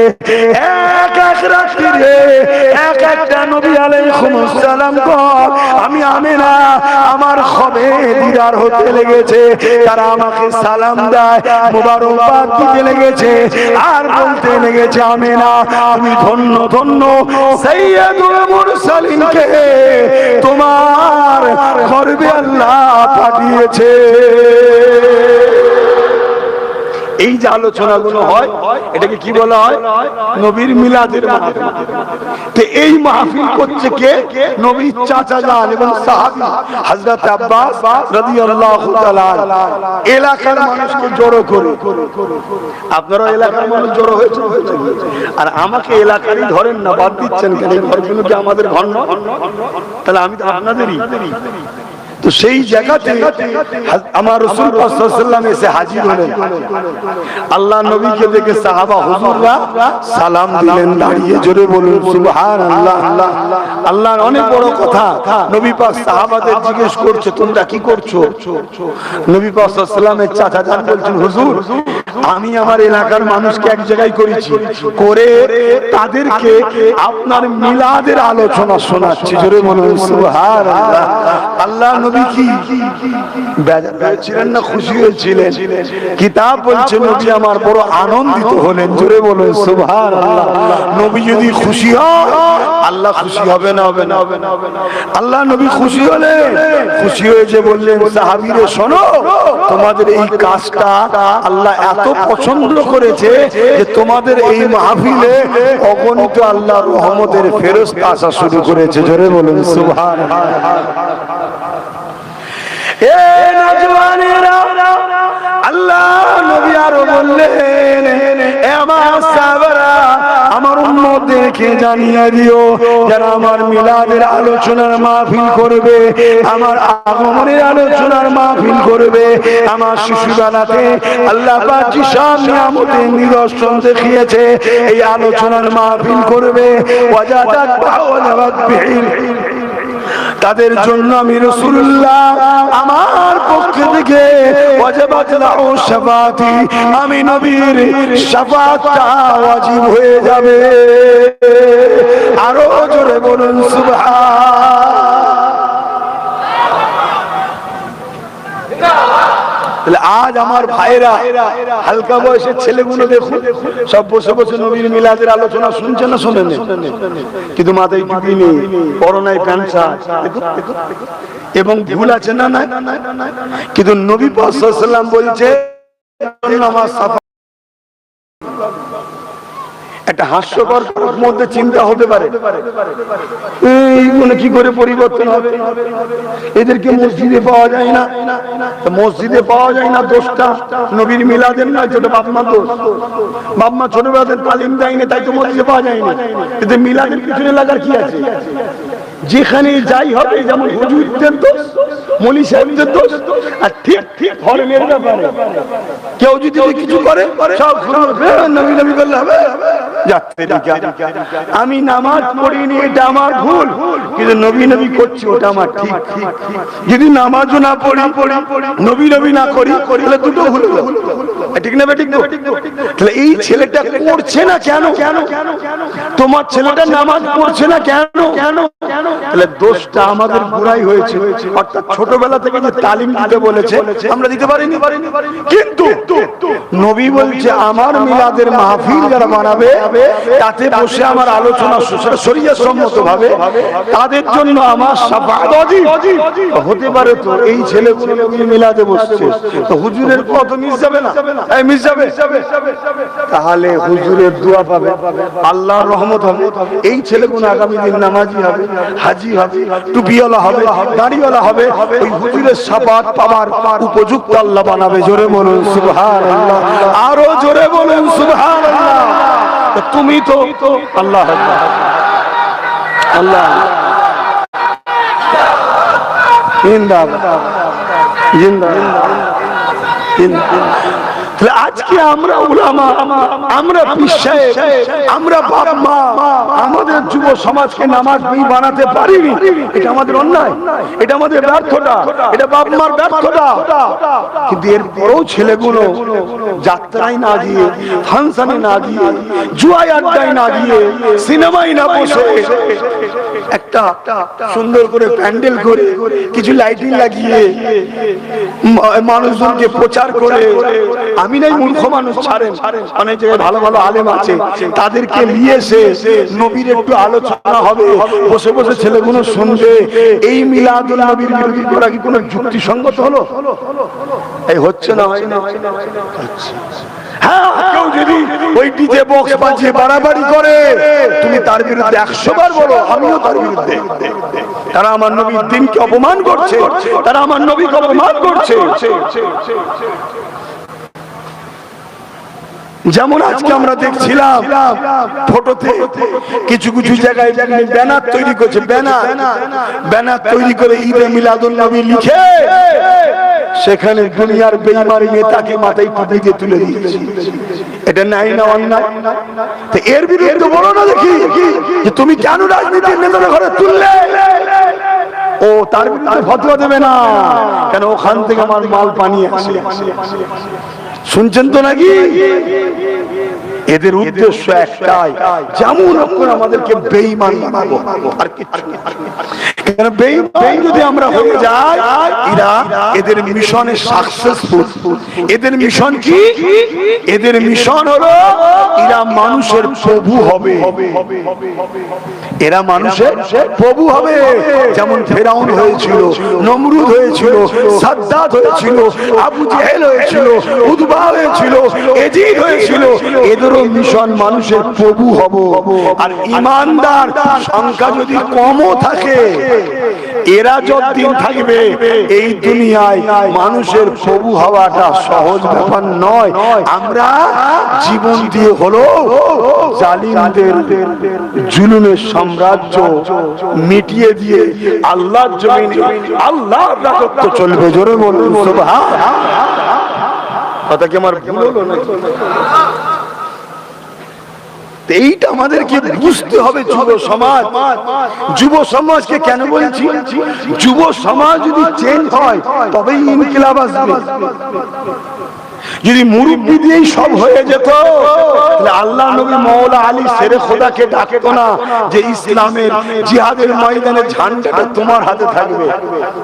এক এক রাত্রিরে এক একটা নবী আলাইহিস সালাম কর আমি আমিনা আমার খবে দিদার হতে লেগেছে। তারা আমাকে সালাম দেয়, মুবারকবাদ দিতে লেগেছে, আর বলতে লেগেছে আমিনা তুমি ধন্য ধন্য সাইয়্যিদুল মুরসালিনকে তোমার গর্বে আল্লাহ পাঠিয়েছে। এই যে আলোচনাগুলো হয় এটাকে কি বলা হয়? নবীর মিলাদের মাহফিল। তো এই মাহফিল করছে কে? নবীর চাচা জান এবং সাহাবী হযরত আব্বাস রাদিয়াল্লাহু তাআলা এলাকার মানুষকে জড়ো করে। আপনারা এলাকার মানুষ জড়ো হয়েছে, আর আমাকে এলাকারই ধরেন না, বাদ দিচ্ছেন কেন? এই ঘরগুলো কি আমাদের ঘর না? তাহলে আমি তো আপনাদেরই। তো সেই জায়গাতে আমার রাসূল পাক সাল্লাল্লাহু আলাইহি ওয়াসাল্লাম এসে হাজির হলেন। আল্লাহ নবীকে দেখে সাহাবা হুজুররা সালাম দিলেন দাঁড়িয়ে। জোরে বলুন সুবহানাল্লাহ। আল্লাহর অনেক বড় কথা। নবী পাক সাহাবাদের জিজ্ঞেস করছে তোমরা কি করছো? নবী পাক সাল্লাল্লাহু আলাইহি ওয়াসাল্লামের চাচা জান বলছেন হুজুর আমি আমার এলাকার মানুষকে এক জায়গায় করেছি, করে তাদেরকে আপনার মিলাদের আলোচনা শোনাচ্ছি। জোরে বলুন সুবহানাল্লাহ। আল্লাহ নবী কি বেজার হয়েছিলেন না খুশি হয়েছিলেন? কিতাব বলছে নবী আমার বড় আনন্দিত হলেন। জোরে বলুন সুবহানাল্লাহ। নবী যদি খুশি হয় আল্লাহ খুশি হবে না? হবে না? আল্লাহ নবী খুশি হলেন। খুশি হয়ে যে বললেন সাহাবীরে শোনো তোমাদের এই কাজটা আল্লাহ এত পছন্দ করেছে যে তোমাদের এই মাহফিলে অগণিত আল্লাহর রহমতের ফেরেশতা আসা শুরু করেছে। জোরে বলুন সুবহানাল্লাহ। এ নওজওয়ানেরা আল্লাহ নবী আরো বললেন এ আমার সাহাবারা আমার উম্মতদেরকে জানিয়ে দিও যারা আমার মিলাদের আলোচনার মাহফিল করবে, আমার আগমনের আলোচনার মাহফিল করবে, আমার শিশুবেলাতে আল্লাহ পাক যে সব নিয়ামতের নিদর্শন দেখিয়েছে এই আলোচনার মাহফিল করবে, ওয়াজাদাক বাওয়ালাবাদ বিহিল তাদের জন্য আমি রাসূলুল্লাহ আমার পক্ষ থেকে ওয়াজিবাত লাহু শাফাআতি আমি নবীর শাফাআতটা ওয়াজিব হয়ে যাবে। আরো জোরে বলুন সুবহান। আজ আমার ভাইরা হালকা বয়সের ছেলেগুলো দেখুন সব বসে বসে নবীর মিলাদের আলোচনা শুনছে না শোনেন, কিন্তু মাথায় টুপি নেই, করোনায় প্যান্ট শার্ট, এবং ভুল আছে না না, কিন্তু নবী পাক সাল্লাল্লাহু আলাইহি ওয়াসাল্লাম বলছে নামাজ সাফা। একটা হাস্যকর মধ্যে চিন্তা হতে পারে কি করে পরিবর্তন হবে, এদেরকে মসজিদে পাওয়া যায় না, মসজিদে পাওয়া যায় না দোষটা নবীর মিলাদের নয়, ছোট বাপমা দোষ, বাপমা ছোটবেলাদের তালিম দেয়নি তাই তো মসজিদে পাওয়া যায়নি, এদের মিলাদের পিছনে লাগার কি আছে? যেখানে যাই হবে, যেমন হুজুরদের দোষ, মৌলী সাহেবদের দোষ, আর ঠিক ঠিক ধর্মের ব্যাপারে কেউ যদি কিছু করে সব নবী নবী করলে হবে। আমি নামাজ পড়িনি এটা আমার ভুল, কিন্তু নবী নবী করছি ওটা আমার ঠিক। যদি নামাজও না পড়ি নবী নবী না করি তাহলে দুটো ভুল, ঠিক না? ঠিক না? তাহলে এই ছেলেটা করছে না কেন? তোমার ছেলেটা নামাজ পড়ছে না কেন? তাহলে দোষটা আমাদের বুড়াই হয়েছে, অর্থাৎ ছোটবেলা থেকে যে তালিম দিতে বলেছে আমরা দিতে পারিনি। কিন্তু নবী বলছে আমার মিলাদের মাহফিল যারা বানাবে তাতে বসে আমার আলোচনা শরীয়ত সম্মত ভাবে, তাদের জন্য আমার শাফাআত ওয়াজিব হতে পারে। তো এই ছেলেগুলো নবীর মিলাদে বসছে, তো হুজুরের কত মিস যাবে না? এই মিস যাবে, তাহলে হুজুরের দোয়া পাবে, আল্লাহর রহমত হবে। এই ছেলেগুলো আগামী দিন নামাজি হবে, হাজি হবে, টুপিওয়ালা হবে, দাড়িওয়ালা হবে, ওই হুজুরের শাফাআত পাওয়ার উপযুক্ত আল্লাহ বানাবে। জোরে বলুন সুবহানাল্লাহ, আরো জোরে বলুন সুবহানাল্লাহ। তুমি তো আল্লাহ আল্লাহ জিন্দাবাদ জিন্দাবাদ। আজকে আমরা উলামা, আমরা পীর সাহেব, আমরা বাপ মা আমাদের যুব সমাজকে নামাজি বানাতে পারিনি, এটা আমাদের অন্যায়, এটা আমাদের ব্যর্থতা, এটা বাপ মার ব্যর্থতা। কিন্তু এরপরেও ছেলেগুলো যাত্রায় না গিয়ে, ফাংশনে না গিয়ে, জুয়াই আড্ডায় না গিয়ে, সিনেমায় না বসে একটা সুন্দর করে প্যান্ডেল করে কিছু লাইটিং লাগিয়ে মানুষজনকে প্রচার করে, আমি নাই মূর্খ মানুষ ছাড়েন, অনেক জায়গায় ভালো ভালো আলেম আছে, তাদেরকে নিয়ে এসে নবীর একটু আলোচনা হবে, বসে বসে ছেলেগুলো শুনবে। এই মিলাদুল নবীর বিরোধী করা কি কোনো যুক্তিসঙ্গত হলো? এই হচ্ছে না, হয় না? হ্যাঁ, কেউ যদি ওই ডিজে বক্স বাজিয়ে বাড়াবাড়ি করে তুমি তার বিরুদ্ধে 100 বার বলো, আমিও তার বিরুদ্ধে। তারা আমার নবীর দিনকে অপমান করছে, তারা আমার নবীকে অপমান করছে। যেমন আজকে আমরা দেখছিলাম ফটোতে কিছু কিছু জায়গায় ব্যানার তৈরি করছে, ব্যানার তৈরি করে ঈদে মিলাদুন নবী লিখে সেখানে দুনিয়ার বেঈমান নেতাকে মাথায় টুপি দিয়ে তুলে দিয়েছে। এটা নাই না অন্যায়? তো এর বিরুদ্ধে বলো না দেখি যে তুমি কেন রাজনীতির নেতাদের ঘরে তুললে? ও তার বিরুদ্ধে ফতোয়া দেবে না কেন? ওখান থেকে আমার মাল পানি আসে। শুনছেন তো নাকি? এদের উদ্দেশ্য একটাই, যেমন আমাদেরকে বেঈমান বানাবো, আর কিছু না। কারণ বেঈমান যদি আমরা হয়ে যাই, এরা এদের মিশনে সাকসেসফুল। এদের মিশন কি? এদের মিশন হলো এরা মানুষের প্রভু হবে, এরা মানুষের প্রভু হবে। যেমন ফেরাউন হয়েছিল, নমরুদ হয়েছিল, সাদ্দাত হয়েছিল, আবু জেহেল হয়েছিল, উতবা হয়েছিল, এজিদ হয়েছিল। এদেরও মিশন মানুষের প্রভু হব। আর ইমানদার সংখ্যা যদি কমও থাকে, এরা যতদিন থাকবে এই দুনিয়ায় মানুষের প্রভু হওয়াটা সহজ ব্যাপার নয়। আমরা জীবন দিয়ে হলো জালিমদের জুলুমের সাম্রাজ্য মিটিয়ে দিয়ে আল্লাহর জমিনে আল্লাহর রাজত্ব চলবে। জোরে বলুন সুবহানাল্লাহ। কথা কি আমার ভুল হলো নাকি? এইটা আমাদেরকে বুঝতে হবে। যুব সমাজকে কেন বলছি? যুব সমাজ যদি চেঞ্জ হয় তবেই ইনকিলাব আসবে। যদি মুরব্বি দিয়েই সব হয়ে যেত তাহলে আল্লাহ নবী মাওলা আলী শেরে খোদাকে ডাকতো না যে ইসলামের জিহাদের ময়দানে ঝান্ডাটা তোমার হাতে থাকবে।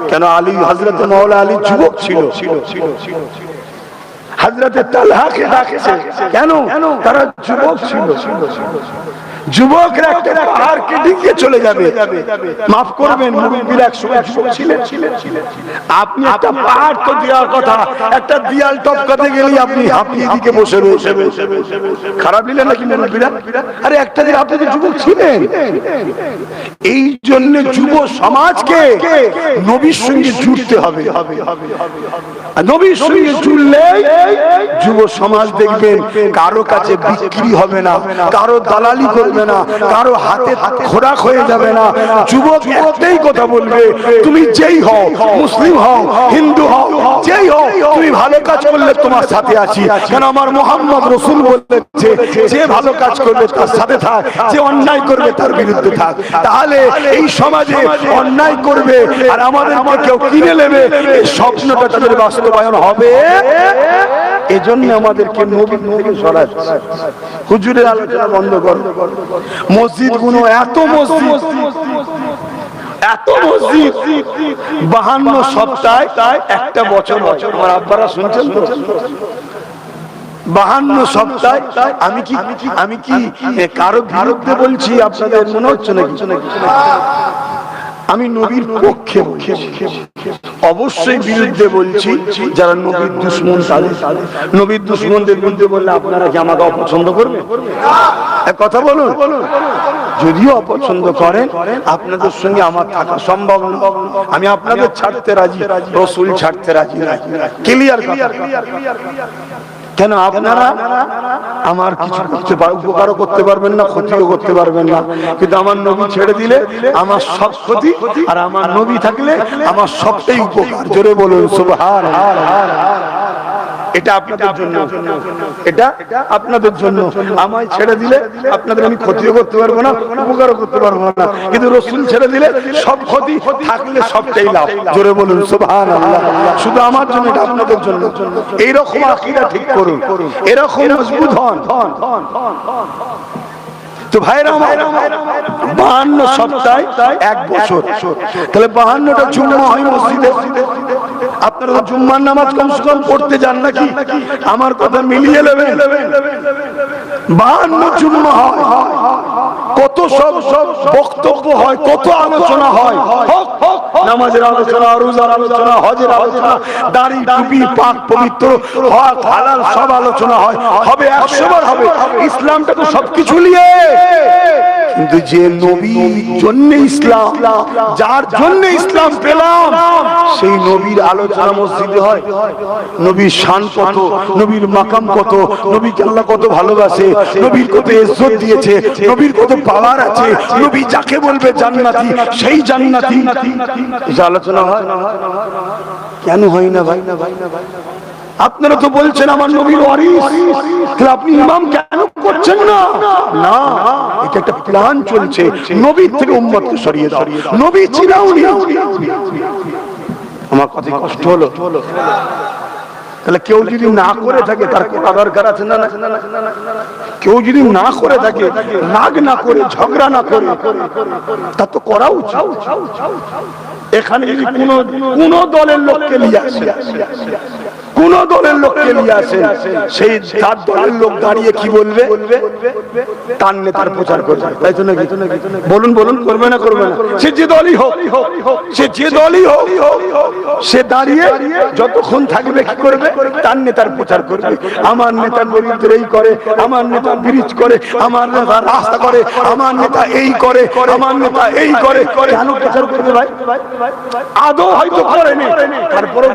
কেন? আলী হযরত মাওলা আলী যুবক ছিল। হযরতে তালহাকে ডাকছে, কেন? তারা যুবক ছিল। যুবকরা একটা পাহাড়কে ডিঙিয়ে চলে যাবে। মাফ করবেন, মুরব্বিরা একসময় যুবক ছিলেন। আপনি একটা পাহাড় তো দেওয়ার কথা, একটা দেয়াল টপকাতে গেলে আপনি হাঁপিয়ে দিকে বসে রয়েছে। খারাপ নিলেন নাকি মুরব্বিরা? আরে একটা দিন আপনি তো যুবক ছিলেন। এই জন্য যুব সমাজকে নবীর সঙ্গে জুড়তে হবে। নবীর সঙ্গে জুড়লে যুব সমাজ দেখবেন কারো কাছে বিক্রি হবে না, কারো দালালি করবে না, কারো হাতে খোরাক হয়ে যাবে না। যুবক একটাই কথা বলবে, তুমি যেই হও, মুসলিম হও, হিন্দু হও, যেই হও, তুমি ভালো কাজ করলে তোমার সাথে আছি। কেন আমার মুহাম্মদ রাসূল বলেছে, যে ভালো কাজ করবে তার সাথে থাক, যে অন্যায় করবে তার বিরুদ্ধে থাক। তাহলে এই সমাজে অন্যায় করবে আর আমাদেরকে কেউ কিনে নেবে, এই স্বপ্নটা তাদের বাস্তবায়ন হবে। এজন্য আমাদেরকে নবী থেকে সরাচ্ছে। হুজুরের আলোচনা বন্ধ করো। মসজিদ গুলো এত মসজিদ, এত মসজিদ, 52 সপ্তাহে একটা বছর। আমার আব্বারা শুনছেন তো? 52 সপ্তাহে আমি কি কারো বিরুদ্ধে বলছি? আপনাদের মনে হচ্ছে নাকি? আমি নবীর পক্ষে অবশ্যই বিরুদ্ধে বলছি যারা নবীর দুশমন। নবীর দুশমনদের বিরুদ্ধে বললে আপনারা কি আমাকে অপছন্দ করবেন? কথা বলুন। যদিও অপছন্দ করেন, আপনাদের সঙ্গে আমার থাকা সম্ভব না। আমি আপনাদের ছাড়তে রাজি, রাসূল ছাড়তে রাজি না। ক্লিয়ার? কেন? আপনারা আমার কিছু উপকারও করতে পারবেন না, ক্ষতিও করতে পারবেন না, কিন্তু আমার নবী ছেড়ে দিলে আমার সব ক্ষতি, আর আমার নবী থাকলে আমার সবটাই উপকার। জোরে বলুন সুবহানাল্লাহ। এটা আপনাদের জন্য, এটা আপনাদের জন্য। আমায় ছেড়ে দিলে আপনাদের আমি ক্ষতিও করতে পারবো না, উপকারও করতে পারবো না, কিন্তু রাসূল ছেড়ে দিলে সব ক্ষতি, থাকলে সবটাই লাভ। জোরে বলুন সুবহানাল্লাহ। শুধু আমার জন্য, এটা আপনাদের জন্য। এইরকম আকীদা ঠিক করুন, এরকম মজবুত হন। তো ভাইরা আমার, 52 সপ্তাহে এক বছর, তাহলে 52টা জুম্মা হয় মসজিদে। আপনারা তো জুম্মার নামাজ কমসে কম পড়তে যান নাকি? আমার কথা মিলিয়ে নেবেন। 52 জুম্মা হয়, কত সব বক্তব্য হয়, কত আলোচনা হয়। নামাজের আলোচনা, রোজার আলোচনা, হজের আলোচনা, দাড়ি টুপি পাক পবিত্র হক হালাল সব আলোচনা হয়। হবে 100 বার হবে। ইসলামটা তো সবকিছু নিয়ে, কিন্তু যে নবীর জন্য ইসলাম, যার জন্য ইসলাম পেলাম, সেই নবীর আলোচনা মসজিদে হয়। নবীর শান কত, নবীর মাকাম কত, নবীকে আল্লাহ কত ভালোবাসে, নবীর কত ইজ্জত দিয়েছে, নবীর কত পাওয়ার আছে, নবী যাকে বলবে জান্নাতি সেই জান্নাতি, এই আলোচনা হয়। কেন হয় না ভাই? আপনারা তো বলছেন আমার নবীর ওয়ারিস, তাহলে আপনি ইমাম কেন করছেন না? না, এটা একটা প্ল্যান চলছে, নবীর থেকে উম্মতকে সরিয়ে দাও। নবী চিনাওনি। আমার কথা কষ্ট হলো? তাহলে কেউ যদি না করে থাকে তার কোটা দরকার আছে না? কেউ যদি না করে থাকে, রাগ না করে, ঝগড়া না করে, তা তো করা উচিত। এখানে যদি কোন দলের লোককে নিয়ে আসে, কোন দলের লোককে নিয়ে আসে, সেই তার দলের লোক দাঁড়িয়ে কি বলবে? তার নেতার প্রচার করবে, তাই তো নাকি? বলুন বলুন, করবে না করবে না? সে যে দলই হোক, সে যে দলই হোক, সে দাঁড়িয়ে যতক্ষণ থাকবে কি করবে? তার নেতার প্রচার করবে। আমার নেতা গরিবদের এই করে, আমার নেতা ব্রিজ করে, আমার নেতা রাস্তা করে, আমার নেতা এই করে, আমার নেতা এই করে। কেন প্রচার করবে ভাই? আদৌ হয়তো করেনি, তারপরে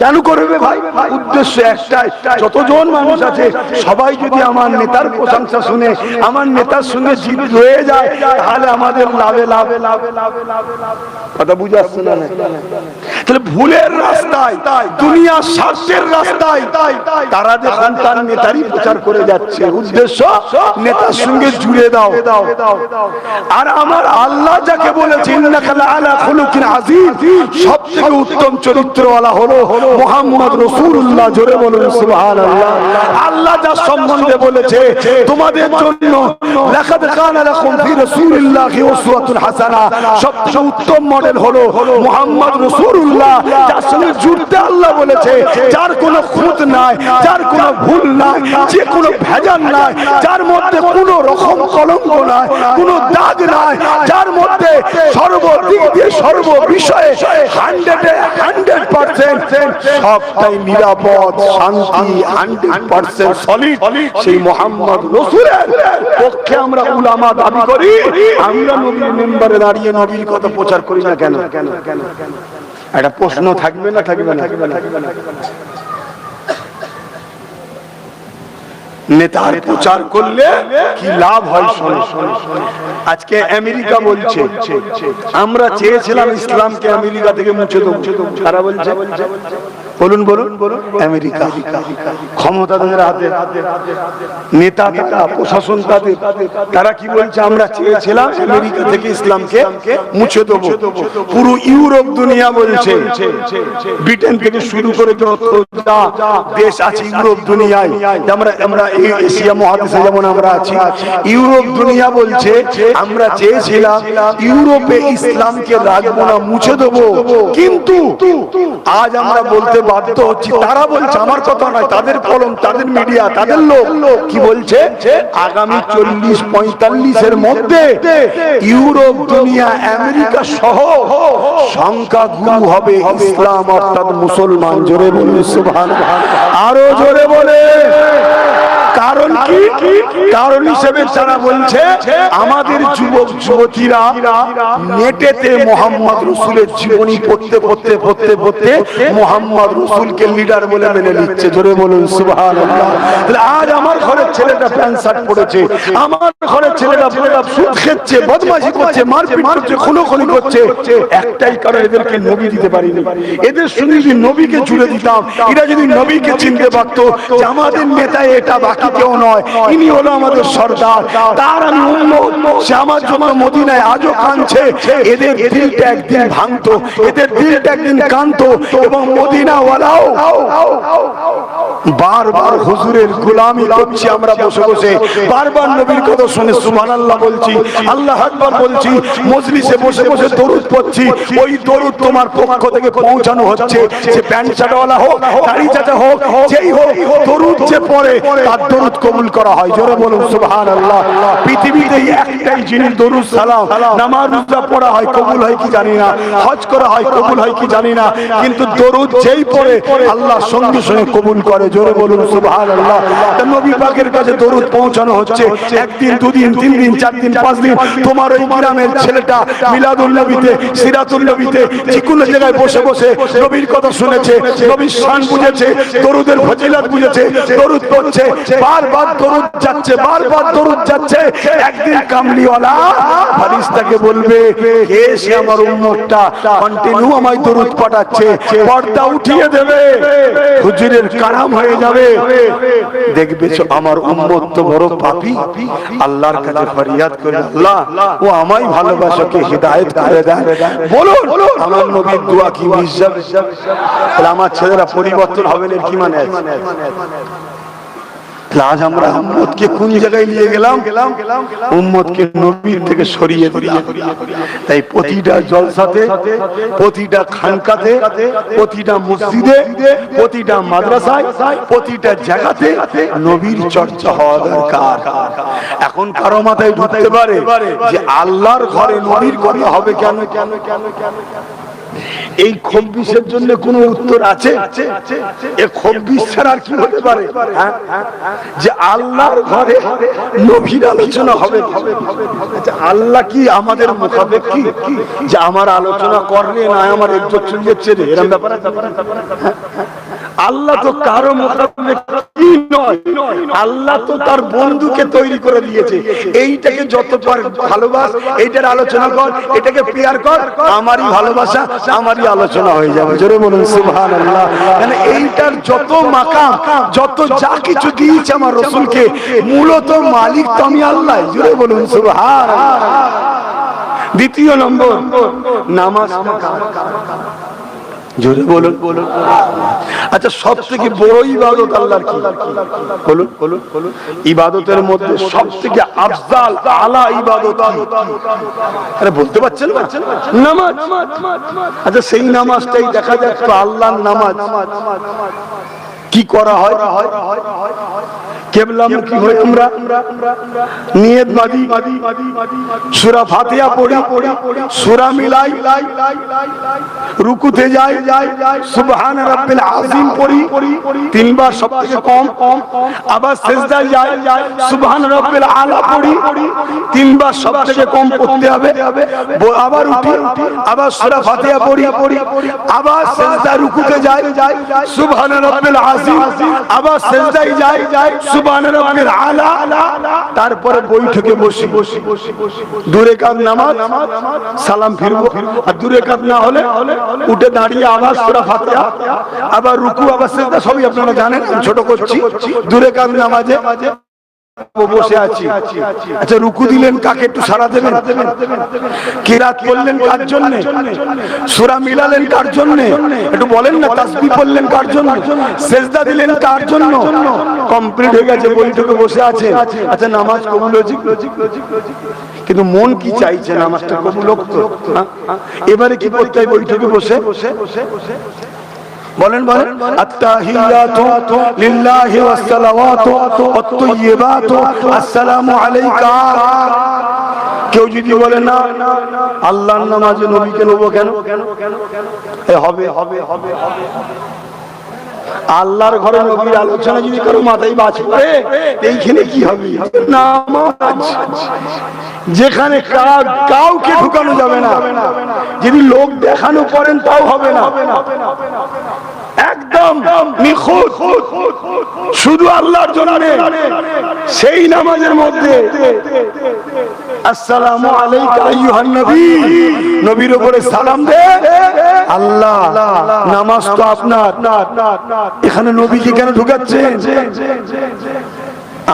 কেন করবে ভাই? উদ্দেশ্য একটাই, যতজন মানুষ আছে সবাই যদি আমার নেতার প্রশংসা শুনে, আমার নেতার সঙ্গে জিত হয়ে যায়, তাহলে আমাদের লাভে লাভে লাভে লাভে লাভে। কথা বুঝে আসছে না? তাহলে ভুলের রাস্তায়, দুনিয়া স্বার্থের রাস্তায় তারা যখন তার নেতারই প্রচার করে যাচ্ছে, উদ্দেশ্য নেতার সঙ্গে জুড়ে দাও। আর আমার আল্লাহ যাকে বলেছেন ইন্নাকা লাআলা খুলুকিন আযীম, সবথেকে উত্তম চরিত্রওয়ালা হলো মুহাম্মদ মুহাম্মদ রাসূলুল্লাহ। জোরে বলুন সুবহানাল্লাহ। আল্লাহ যার সম্বন্ধে বলেছে তোমাদের জন্য লাকাদ কানা লাকুম ফি রাসূলিল্লাহি উসওয়াতুন হাসানা, সবচেয়ে উত্তম মডেল হলো মুহাম্মদ রাসূলুল্লাহ, যার সঙ্গে জুড়তে আল্লাহ বলেছে যার কোনো খুঁত নাই, যার কোনো ভুল নাই, যে কোনো ভেজাল নাই, যার মধ্যে কোনো রকম কলঙ্ক নাই, কোনো দাগ নাই, যার মধ্যে সর্বদিক দিয়ে সর্ব বিষয়ে 100% সবটাই নিরাপদ, শান্তি 100% সলিড, সেই মুহাম্মদ রাসূলের পক্ষে আমরা উলামা দাবি করি। আমরা নবীর মেম্বারে দাঁড়িয়ে নবীর কথা প্রচার করি না কেন? একটা প্রশ্ন থাকবে না? থাকবে না? নেতার প্রচার করলে কি লাভ হয়? আজকে আমেরিকা বলছে আমরা চেয়েছিলাম ইসলামকে আমেরিকা থেকে মুছে দেবো, তারা বলছে বলুন বলুন বলুন, আমেরিকা ক্ষমতা তাদের হাতে, নেতা তারা, প্রশাসন তাদের, তারা কি বলছে আমরা চেয়েছিলাম আমেরিকা থেকে ইসলামকে মুছে দেবো। পুরো ইউরোপ দুনিয়া বলছে, ব্রিটেন থেকে শুরু করে যত দেশ আছে ইউরোপ দুনিয়ায়, আমরা এই এশিয়া মহাদেশে যেমন আমরা আছি, ইউরোপ দুনিয়া বলছে আমরা চেয়েছিলাম ইউরোপে ইসলামকে রাখবো না, মুছে দেবো। কিন্তু আজ আমরা বলতে বাধ্য হচ্ছি, তারা বলছে, আমার কথা নয়, তাদের কলম, তাদের মিডিয়া, তাদের লোক কি বলছে, আগামী 40-45 মধ্যে ইউরোপ দুনিয়া আমেরিকা সহ সংখ্যাগুরু হবে ইসলাম অর্থাৎ মুসলমান। জোরে বলুন সুবহানাল্লাহ, আরো জোরে বলে। কারণ কি? কারণ হিসেবে তারা বলছে আমাদের যুবক যুবতীরা নেটেতে মোহাম্মদ রাসূলের জীবনী পড়তে পড়তে পড়তে পড়তে মোহাম্মদ রাসূলকে লিডার বলে মেনে নিচ্ছে। জোরে বলুন সুবহানাল্লাহ। তাহলে আজ আমার ঘরের ছেলেটা প্যান্ট শার্ট পরেছে, আমার ঘরের ছেলেটা সুদ খেচ্ছে, বদমাশি করছে, মারপিট করছে, খুনোখুনি করছে, একটাই কারণ এদেরকে নবী দিতে পারিনি। এদের শুনে যদি নবীকে জুড়ে দিতাম, এরা যদি নবীকে চিনতে পারতো যে আমাদের নেতা এটা বাকি কেউ নয়, ইনি হলো আমাদের সরদার, তার আমি উম্মত, সে আমার জন্য মদিনায় আজও কাঁদছে, এদের দিলটা একদিন ভাঙতো, এদের দিলটা একদিন কাঁদতো, এবং মদিনাওয়ালাও বারবার হুজুরের গোলামি করছি আমরা বসে বসে, বারবার নবীর কথা শুনে সুবহানাল্লাহ বলছি, আল্লাহু আকবার বলছি, মজলিসে বসে বসে দরুদ পড়ছি, ওই দরুদ তোমার পক্ষ থেকে পৌঁছানো হচ্ছে, সে প্যান্ট শার্টওয়ালা হোক, দাড়ি চাচা হোক, যেই হোক, দরুদ যে পড়ে তার দরুদ কবুল করা হয়। জোরে বলুন সুবহানাল্লাহ। পৃথিবীতে একটাই জিনিস দরুদ সালাম, নামাজ রোজা পড়া হয় কবুল হয় কি জানি না, হজ করা হয় কবুল হয় কি জানি না, কিন্তু দরুদ যেই পড়ে আল্লাহ সঙ্গে সঙ্গে কবুল করে। জোরে বলুন সুবহানাল্লাহ। তা নবী পাকের কাছে দরুদ পৌঁছানো হচ্ছে, একদিন, দুদিন, 3 দিন, 4 দিন, 5 দিন, তোমার ওই গ্রামের ছেলেটা মিলাদুল নবীতে, সিরাতুল নবীতে, যে কোনো জায়গায় বসে বসে নবীর কথা শুনেছে, নবীর শান বুঝেছে, দরুদের ফজিলত বুঝেছে, দরুদ পড়ছে, বারবার দরুদ যাচ্ছে, বারবার দরুদ যাচ্ছে। একদিন কামলিওয়ালা ফারিস্তাকে বলবে, কে সে আমার উম্মতটা কন্টিনিউ আমায় দরুদ পাঠাচ্ছে, পর্দা উঠিয়ে দেবে, হুজুরের কারাম হয়ে যাবে। দেখবে আমার উম্মত তো বড় পাপী, আল্লাহর কাছে ফরিয়াদ করে, আল্লাহ ও আমায় ভালোবাসাকে হিদায়াত করে দেন। বলুন আমার নবীর দোয়া কি মিস যাবে? তাহলে আমার ছেলেরা পরিবর্তন হবে না, কি মানে? আজ আমরা উম্মতকে কোন জায়গায় নিয়ে গেলাম? উম্মতকে নবীর থেকে সরিয়ে দিলাম। তাই প্রতিটা জলসাতে, প্রতিটা খানকাতে, প্রতিটা মসজিদে, প্রতিটা মাদ্রাসায়, প্রতিটা জায়গাতে নবীর চর্চা হওয়া দরকার। এখন কারো মাথায় ঢুকতে পারে যে আল্লাহর ঘরে নবীর কথা হবে কেন? এই খব্বিশের জন্য কোন উত্তর আছে? এই খব্বিশ ছাড়া আর কি হতে পারে? যে আল্লাহর ঘরে নবীর আলোচনা হবে। আল্লাহ কি আমাদের মুখাপেক্ষী যে আমার আলোচনা করলে না আমার একজন চলে যাচ্ছে রে, এরকম ব্যাপার? আল্লাহ তো কারো মুখাপেক্ষী নয়, আল্লাহ তো তার বন্ধুকে তৈরি করে দিয়েছে। এইটাকে যত ভালোবাস, এইটার আলোচনা কর, এটাকে প্রিয়ার কর, আমারই ভালোবাসা, আমারই আলোচনা হয়ে যাবে। জোরে বলুন সুবহানাল্লাহ। মানে এইটার যত মাকাম, যত যা কিছু দিয়েছে আমার রাসূলকে, মূলত মালিক তো আমি আল্লাহ। জোরে বলুন সুবহানাল্লাহ। দ্বিতীয় নম্বর, নামাজ। জোরে বলুন। আচ্ছা, সব থেকে বড় ইবাদত আল্লাহর কি? বলুন বলুন বলুন। ইবাদতের মধ্যে সব থেকে আফজাল আলা ইবাদত কি? আরে বলতে পারছেন না? নামাজ। আচ্ছা, সেই নামাজটাই দেখা যায় তো আল্লাহর নামাজ কি করা হয়? কেবলামুখী হয়ে আমরা নিয়ত বাঁধি, সূরা ফাতিহা পড়ি, সূরা মিলাই, রুকুতে যাই, সুবহান রাব্বিল আযীম পড়ি তিনবার সবথেকে কম, আবার সিজদায় যাই, সুবহান রাব্বিল আলা পড়ি তিনবার সবথেকে কম পড়তে হবে, আবার উঠি, আবার সূরা ফাতিহা পড়ি, আবার সিজদায় রুকুতে যাই, সুবহান রাব্বিল আযীম, আবার সিজদায় যাই, সুবহান রাব্বিল আলা, তারপরে বৈঠকে বসি, দূরে কাজ নামাজ, সালাম ফিরবো, আর দূরে কাজ না হলে উঠে দাঁড়িয়ে আবার সূরা ফাতিহা, আবার রুকু, আবার সিজদা, সবই আপনারা জানেন, ছোট করছি। দূরে কাজ নামাজে বসে আছি। আচ্ছা, রুকু দিলেন কাকে? একটু সারা দেবেন। কিরাত করলেন কার জন্য? সূরা মিলালেন কার জন্য? একটু বলেন না। তাসবিহ পড়লেন কার জন্য? সিজদা দিলেন কার জন্য? কমপ্লিট হয়ে গেছে, বৈঠকে বসে আছে। আচ্ছা, নামাজ কবুল হয়েছে, কিন্তু মন কি চাইছে নামাজটা কবুল হোক তো? এবারে কি করতে হয় বৈঠকে বসে? বলেন বলেন। আত্তাহিয়াতু লিল্লাহি ওয়াস সালাওয়াতু ওয়াত তাইয়্যিবাতু আসসালামু আলাইকা। কেউ যদি বলে না আল্লাহর নামাজে নবীকে নেব কেন? হবে হবে হবে হবে। আল্লাহর ঘরে নবীর আলোচনা যদি কারো মাথায় বাজ পড়ে, এইখানে কি হবে? নামাজ যেখানে কাউকে ঢুকানো যাবে না, যদি লোক দেখানো করেন তাও হবে না, একদম নিখুঁত, শুধু আল্লাহর জন্য। সেই নামাজের মধ্যে আসসালামু আলাইকা আইয়ুহান নবী, নবীর উপরে সালাম দে আল্লাহ। নামাজ তো আপনার, এখানে নবীকে কেন ঢুকাচ্ছেন?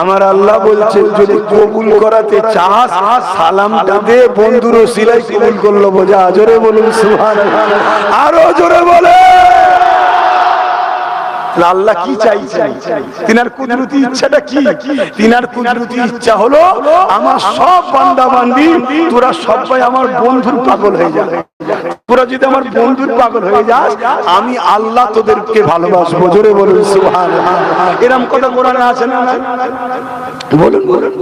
আমার আল্লাহ বলছেন যদি কবুল করাতে চাস সালামটা দে, বন্ধুর ওসিলায় কবুল করলো বোঝা। জোরে বলুন সুবহানাল্লাহ, আরো জোরে বলে। আল্লাহ কি চাইছেন? তিনার কুদরতি ইচ্ছাটা কি? তিনার কুদরতি ইচ্ছা হলো আমার সব বান্দা বান্দি তোরা সবাই আমার বন্ধুর পাগল হয়ে যাবে। তোরা যদি আমার বন্ধুর পাগল হয়ে যাস, আমি আল্লাহ তোদেরকে ভালোবাসবো। জোরে বলুন সুবহানাল্লাহ। এরকম কথা কোরআনে আছে না? বলুন বলুন।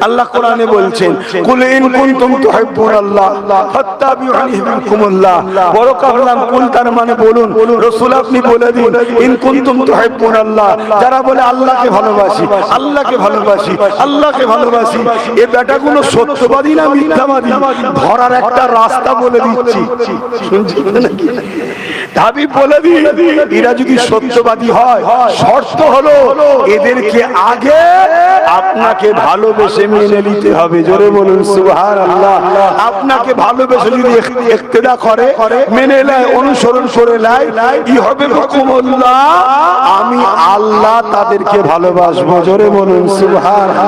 আল্লাহ কোরআনে বলছেন কুল ইন কুনতুম তুহিব্বুনাল্লাহ ফাত্তাবিউনি ইউহিব্বুকুমুল্লাহ। বড় কালাম কুল, তার মানে বলুন। রাসূল আপনি বলে দিন ইন কুনতুম তুহিব্বুনাল্লাহ। যারা বলে আল্লাহকে ভালোবাসি, আল্লাহকে ভালোবাসি, আল্লাহকে ভালোবাসি, এই বেটাগুলো সত্যবাদী না মিথ্যাবাদী ধরার একটা রাস্তা বলে দিচ্ছি। শুনছেন নাকি? আমি বলে দিই, এরা যদি সত্যবাদী হয়, শর্ত হলো এদেরকে আগে আপনাকে ভালোবেসে মেনে নিতে হবে। জোরে বলুন সুবহানাল্লাহ। আপনাকে ভালোবেসে যদি ইক্তেদা করে, মেনে নেয়, অনুসরণ করে নেয়, ই হবে হুকুমুল্লাহ, আমি আল্লাহ তাদেরকে ভালোবাসবো। জোরে বলুন সুবহানাল্লাহ,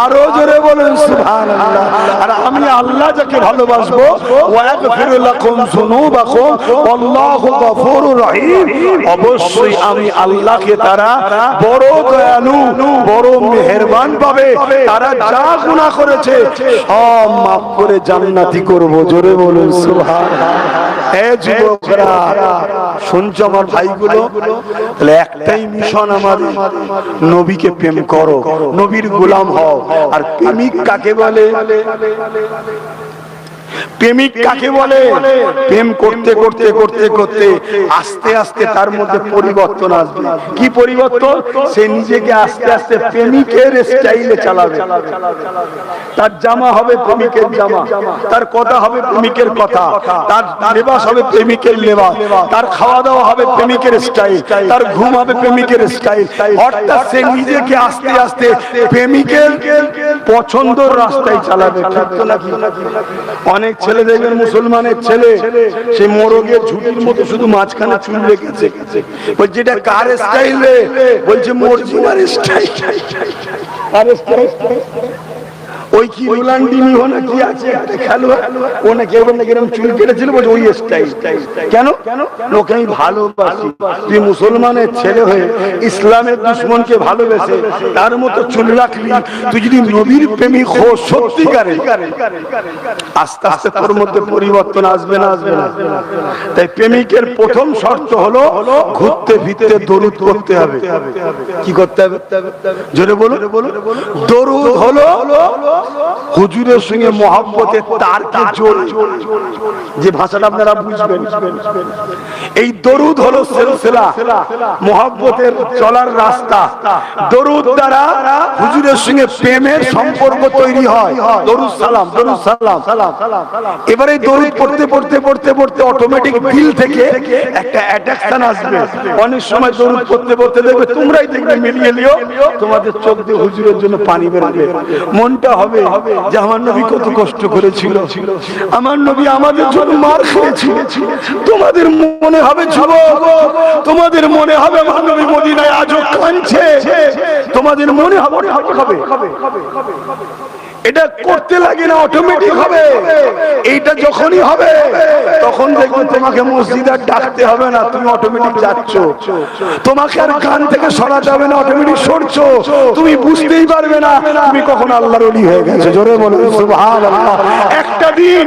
আরো জোরে বলুন সুবহানাল্লাহ। আর আমি আল্লাহ যাকে ভালোবাসবো, ওয়া ইয়াগফিরু লাকুম যুনুবাকুম আল্লাহু গফুরুর রহিম, অবশ্যই আমি আল্লাহকে তারা বড় দয়ালু, বড় মেহেরবান পাবে। তারা যা গুনাহ করেছে সব মাফ করে জান্নাতি করব। জোরে বলুন সুবহানাল্লাহ। হে যুবকরা, শুনছো আমার ভাইগুলো? তাহলে একটাই মিশন আমাদের, নবীকে প্রেম করো, নবীর গোলাম হও। আর প্রেমিক কাকে বলে? প্রেমিক কাকে বলে? প্রেম করতে করতে করতে করতে আস্তে আস্তে তার মধ্যে পরিবর্তন আসবে। কি পরিবর্তন? সে নিজেকে আস্তে আস্তে প্রেমিকের স্টাইলে চালাবে। তার জামা হবে প্রেমিকের জামা, তার কথা হবে প্রেমিকের কথা, তার লেবাস হবে প্রেমিকের লেবাস, তার খাওয়া দাওয়া হবে প্রেমিকের স্টাইল, তার ঘুম হবে প্রেমিকের স্টাইল। অর্থাৎ সে নিজেকে আস্তে আস্তে প্রেমিকের পছন্দের রাস্তায় চালাবে। ঠিক তো নাকি? অনেক ছেলে দেখবেন, মুসলমানের ছেলে, সে মোরগের ঝুটির মতো শুধু মাঝখানে চুল রেখেছে। বলছে এটা কার স্টাইল রে? বলছে মর্জিনার স্টাইল। ওই কি রোনাল্ডিনিও না কি আছে একটা খেলোয়াড়, ও নাকি এবার নাকি এরকম চুল কেটেছিল, বলছে ওই স্টাইল। কেন? ওকে আমি ভালোবাসি। তুই মুসলমানের ছেলে হয়ে ইসলামের দুশমনকে ভালোবেসে তার মতো চুল রাখলি, তুই যদি নবীর প্রেমিক হো সত্যিকারে, আস্তে আস্তে তোর মধ্যে পরিবর্তন আসবে না? আসবে না? তাই প্রেমিকের প্রথম শর্ত হলো ঘুরতে ফিরতে দরুদ করতে হবে। কি করতে হবে? জোরে বলো। দরুদ হলো হুজুরের সঙ্গে মহব্বতের তারকে জোড়া, যে ভাষাটা আপনারা বুঝবেন। এই দরুদ হলো সিলসিলা, মহব্বতের চলার রাস্তা। দরুদ দ্বারা হুজুরের সঙ্গে প্রেমের সম্পর্ক তৈরি হয়। দরুদ সালাম, দরুদ সালাম। এবারে দরুদ পড়তে পড়তে পড়তে পড়তে অটোমেটিক দিল থেকে একটা অ্যাট্রাকশন আসবে। অনেক সময় দরুদ পড়তে পড়তে দেখবে, তোমরাই দেখবে, মিলিয়ে নিও, তোমাদের চোখ দিয়ে হুজুরের জন্য পানি বেরোবে। মনটা হবে যে আমার নবী কত কষ্ট করেছিল, আমার নবী আমাদের জন্য মার খেয়েছিল। তোমাদের মনে হবে যুবক, তোমাদের মনে হবে আমার নবী মদিনায় আজও কাঁদছে, তোমাদের মনে হবে। এটা করতে লাগে না, অটোমেটিক হবে। এইটা যখনই হবে তখন দেখবে তোমাকে মসজিদে আর ডাকতে হবে না, তুমি অটোমেটিক যাচ্ছ। তোমাকে আর গান থেকে সরাতে হবে না, অটোমেটিক সরছো। তুমি বুঝতেই পারবে না তুমি কখন আল্লাহর ওলি হয়ে গেছো। জোরে বলুন সুবহানাল্লাহ। একটা দিন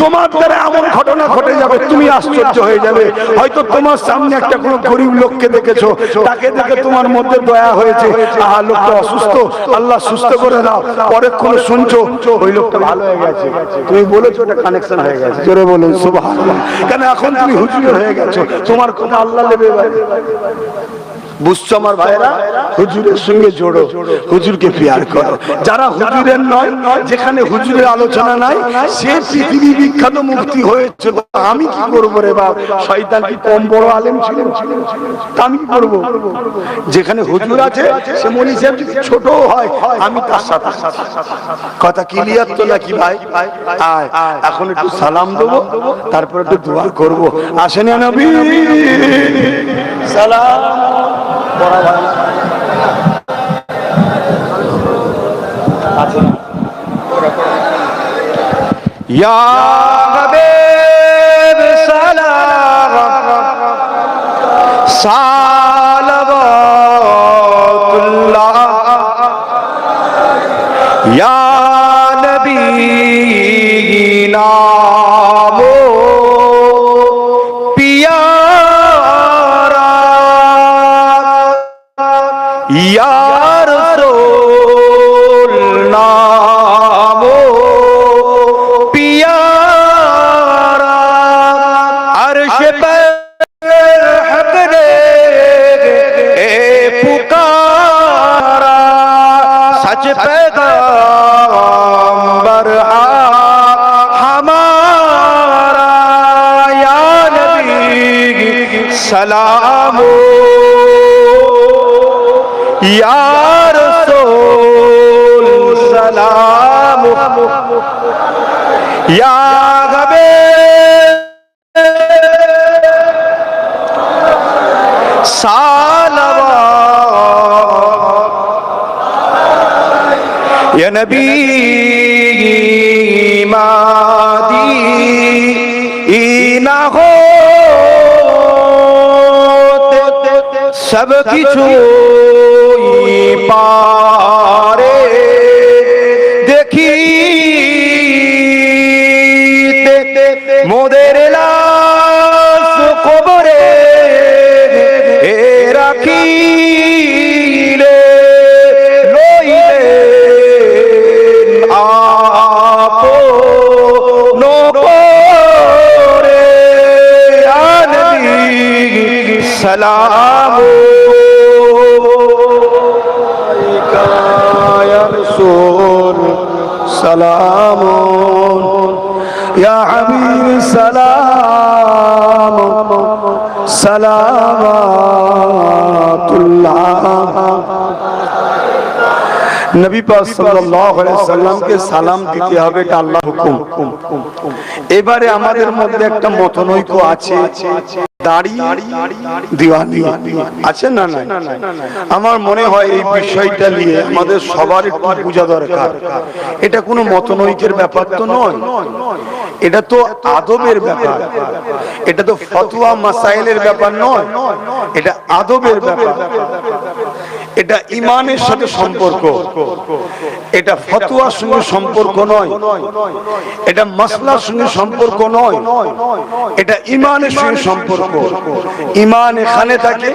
তোমার দ্বারা এমন ঘটনা ঘটে যাবে, তুমি আশ্চর্য হয়ে যাবে। হয়তো তোমার সামনে একটা কোনো গরিব লোককে দেখেছো, তাকে দেখে তোমার মধ্যে দয়া হয়েছে, আহা লোকটা অসুস্থ, আল্লাহ সুস্থ করে দাও। পরেক্ষণ শুনছো ওই লোকটা ভালো হয়ে গেছে, তুমি বলেছো ওটা কানেকশন হয়ে গেছে। জোরে বলুন সুবহানাল্লাহ। কেন? এখন তুমি হুজুর হয়ে গেছো, তোমার কথা আল্লাহ নেবে। বুঝছো আমার ভাইরা? হুজুরের সঙ্গে জোড়ো, হুজুরকে প্যার করো। যারা হুজুরের নয়, যেখানে হুজুরের আলোচনা নাই, সে পৃথিবী বিখ্যাত মুফতি হয়েছে। আমি কি করবো রে বাপ? শয়তান কি কম বড় আলেম ছিল? আমি কি করবো? যেখানে হুজুর আছে সে মনি সাহেব যদি ছোট হয়, আমি তার সাথে। কথা ক্লিয়ার তো নাকি ভাই? আয় এখন একটু সালাম দেবো, তারপর একটু দোয়া করবো। আসেন নবী সালাম। বড় ভাই আছে ইয়া হাবিব সালাম সালাওয়াতুল্লাহ ইয়া নবী নামো পিয়া या रसूल नामो प्यारा अर्श पर हक ने पुकारा सच पैगंबर हमारा या नबी सलामो या रसूल सलाम या हबीब सलावत या नबी मादी ना हो सब किछु पारे देखी मोदेर लाश कबरे राखिले लइले आपनो करे या नबी सलाम सलाम या हबीब सलाम सलावतुल्लाह নবী পাক সাল্লাল্লাহু আলাইহি সাল্লামকে সালাম দিতে হবে, এটা আল্লাহর হুকুম। এবারে আমাদের মধ্যে একটা মতনৈক্য আছে, দাড়ি দিওয়ানি আছে না না? আমার মনে হয় এই বিষয়টা নিয়ে আমাদের সবার একটু বোঝা দরকার। এটা কোনো মতনৈক্যের ব্যাপার তো নয়, এটা তো আদবের ব্যাপার, এটা তো ফতোয়া মাসাইলের ব্যাপার নয়, এটা আদবের ব্যাপার, এটা ঈমানের সাথে সম্পর্ক, এটা ফতোয়ার সঙ্গে সম্পর্ক নয়, এটা মাসলার সঙ্গে সম্পর্ক নয়, এটা ঈমানের সঙ্গে সম্পর্ক। ঈমান এখানে থাকে,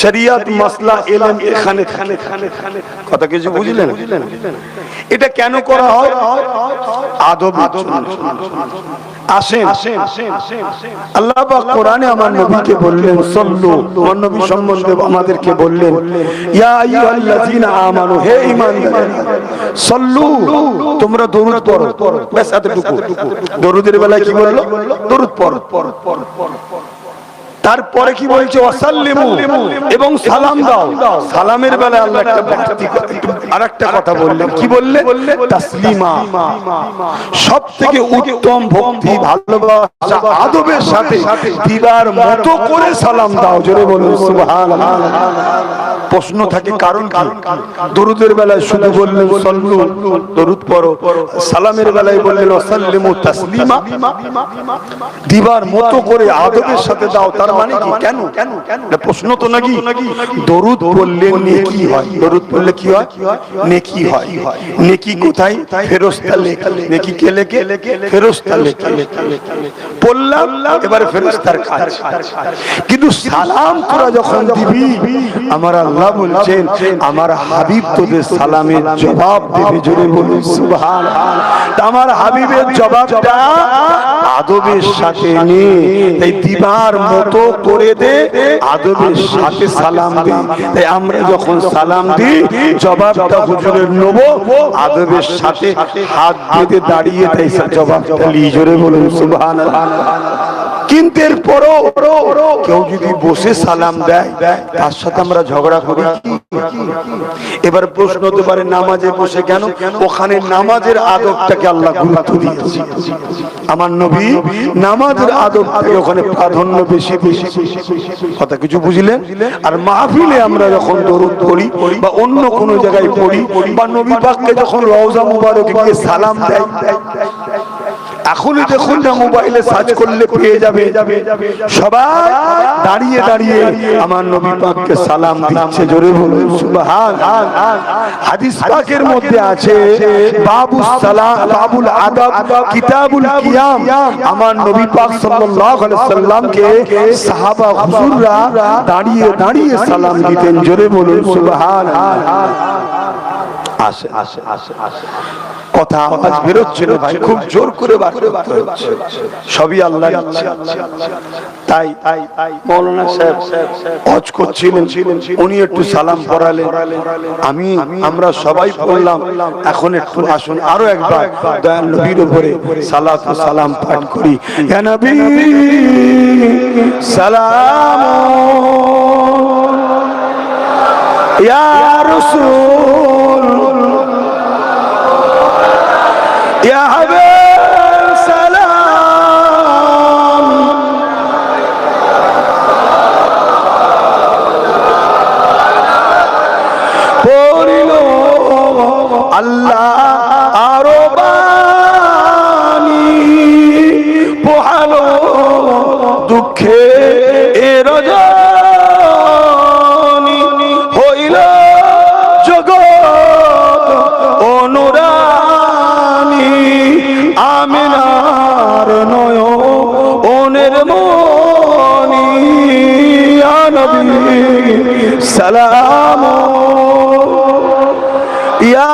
শরিয়ত মাসলা ইলম এখানে থাকে। কথা কিছু বুঝলেন? এটা কেন করা হয়? আদবের জন্য। আসেন, আল্লাহ পাক কোরআনে আমার নবীকে বললেন সাল্লু, আমার নবী সম্বন্ধে আমাদেরকে বললেন ইয়া আইয়ুহাল্লাযীনা আমানু, হে ঈমানদারেরা, সাল্লু, তোমরা দরুদ পড়ো। ব্যাস এতটুকু। দরুদের বেলায় কি বললো? দরুদ পড়ো। তারপরে কি বলছে? ওয়াসাল্লিমু, এবং সালাম দাও। সালামের বেলায় আল্লাহ একটা আরেকটা কথা বললেন, কি বললেন? তাসলিমা। সবথেকে উত্তম ভক্তি, ভালোবাসা, আদবের সাথে দিবার মতো করে সালাম দাও। জোরে বলুন সুবহানাল্লাহ। প্রশ্ন থাকে কারণ কি? দরুদের বেলায় শুধু বললেন সাল্লু, দরুদ পড়ো, সালামের বেলায় বললেন ওয়াসাল্লিমু তাসলিমা, দিবার মতো করে আদবের সাথে দাও। তার মানে কি? কেন? প্রশ্ন তো নাকি? দরুদ পড়লে নেকি হয়। দরুদ পড়লে কি হয়? নেকি হয়। নেকি কোথায়? ফেরেশতা লেখে। নেকি কে লেখে? ফেরেশতা লেখে। পড়লাম, এবারে ফেরেশতার কাজ। কিন্তু সালাম তোরা যখন দিবি, আমার আল্লাহ বলছেন আমার হাবিব তোদের সালামের জবাব দেবে। জোরে বলুন সুবহানাল্লাহ। আমার হাবিবের জবাবটা আদবের সাথে নে, তাই দিবার মতো করে দে, আদবের সাথে সালাম দে। তাই আমরা যখন সালাম দিই, জবাবটা হুজুরের নেব, আদবের সাথে হাত বেঁধে দাঁড়িয়ে তাই জবাবটা নিই। জোরে বলুন সুবহানাল্লাহ। কিন্তু এরপরও কেউ যদি বসে সালাম দেয়, তার সাথে আমরা ঝগড়া করি। এবার প্রশ্ন হতে পারে নামাজে বসে কেন? ওখানে নামাজের আদবটাকে আল্লাহ গুরুত্ব দিয়েছে। আমার নবী নামাজের আদবটাকে ওখানে প্রাধান্য বেশি বেশি। কথা কিছু বুঝলেন? আর মাহফিলে আমরা যখন দরুদ পড়ি বা অন্য কোনো জায়গায় পড়ি, বা নবী পাককে যখন রওজা মুবারকে গিয়ে সালাম দেয়, এখনই দেখুন না মোবাইলে সার্চ করলে পেয়ে যাবে, সবাই দাঁড়িয়ে দাঁড়িয়ে আমার নবী পাককে সালাম দিচ্ছে। জোরে বলুন সুবহানাল্লাহ। হাদিস পাকের মধ্যে আছে বাবুস সালাম, বাবুল আদব, কিতাবুল কিয়াম। আমার নবী পাক সাল্লাল্লাহু আলাইহি সাল্লামকে সাহাবা হুজুররা দাঁড়িয়ে দাঁড়িয়ে সালাম দিতেন। জোরে বলুন সুবহানাল্লাহ। আসে আসে আসে আসে। কথা আওয়াজ বেরোচ্ছে না ভাই, খুব জোর করে বার করতে হচ্ছে। সবই আল্লাহর ইচ্ছা। তাই মাওলানা সাহেব হজ করছিলেন, উনি একটু সালাম পড়ালেন, আমরা সবাই পড়লাম। এখন একটু আসুন আরো একবার দয়াল নবীর উপরে সালাত ও সালাম পাঠ করি। ইয়া নবী সালাম, ইয়া রাসূল, ইয়া হাবিব সালাম। পড়িল আল্লাহ আরো বাণী, পোহালো দুঃখে এ রজনী, হইল জগৎ অনুরানী, আমিনার নয়নের মনি। ইয়া নবী সালাম, ইয়া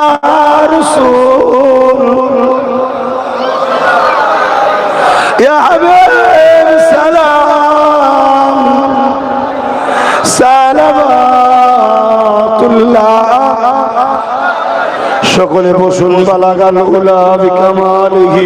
রাসূল, ইয়া হাবিব সালাম, সালাওয়াতুল্লাহ। সকলে বসুন। বালাগাল উলা বিকামালিহি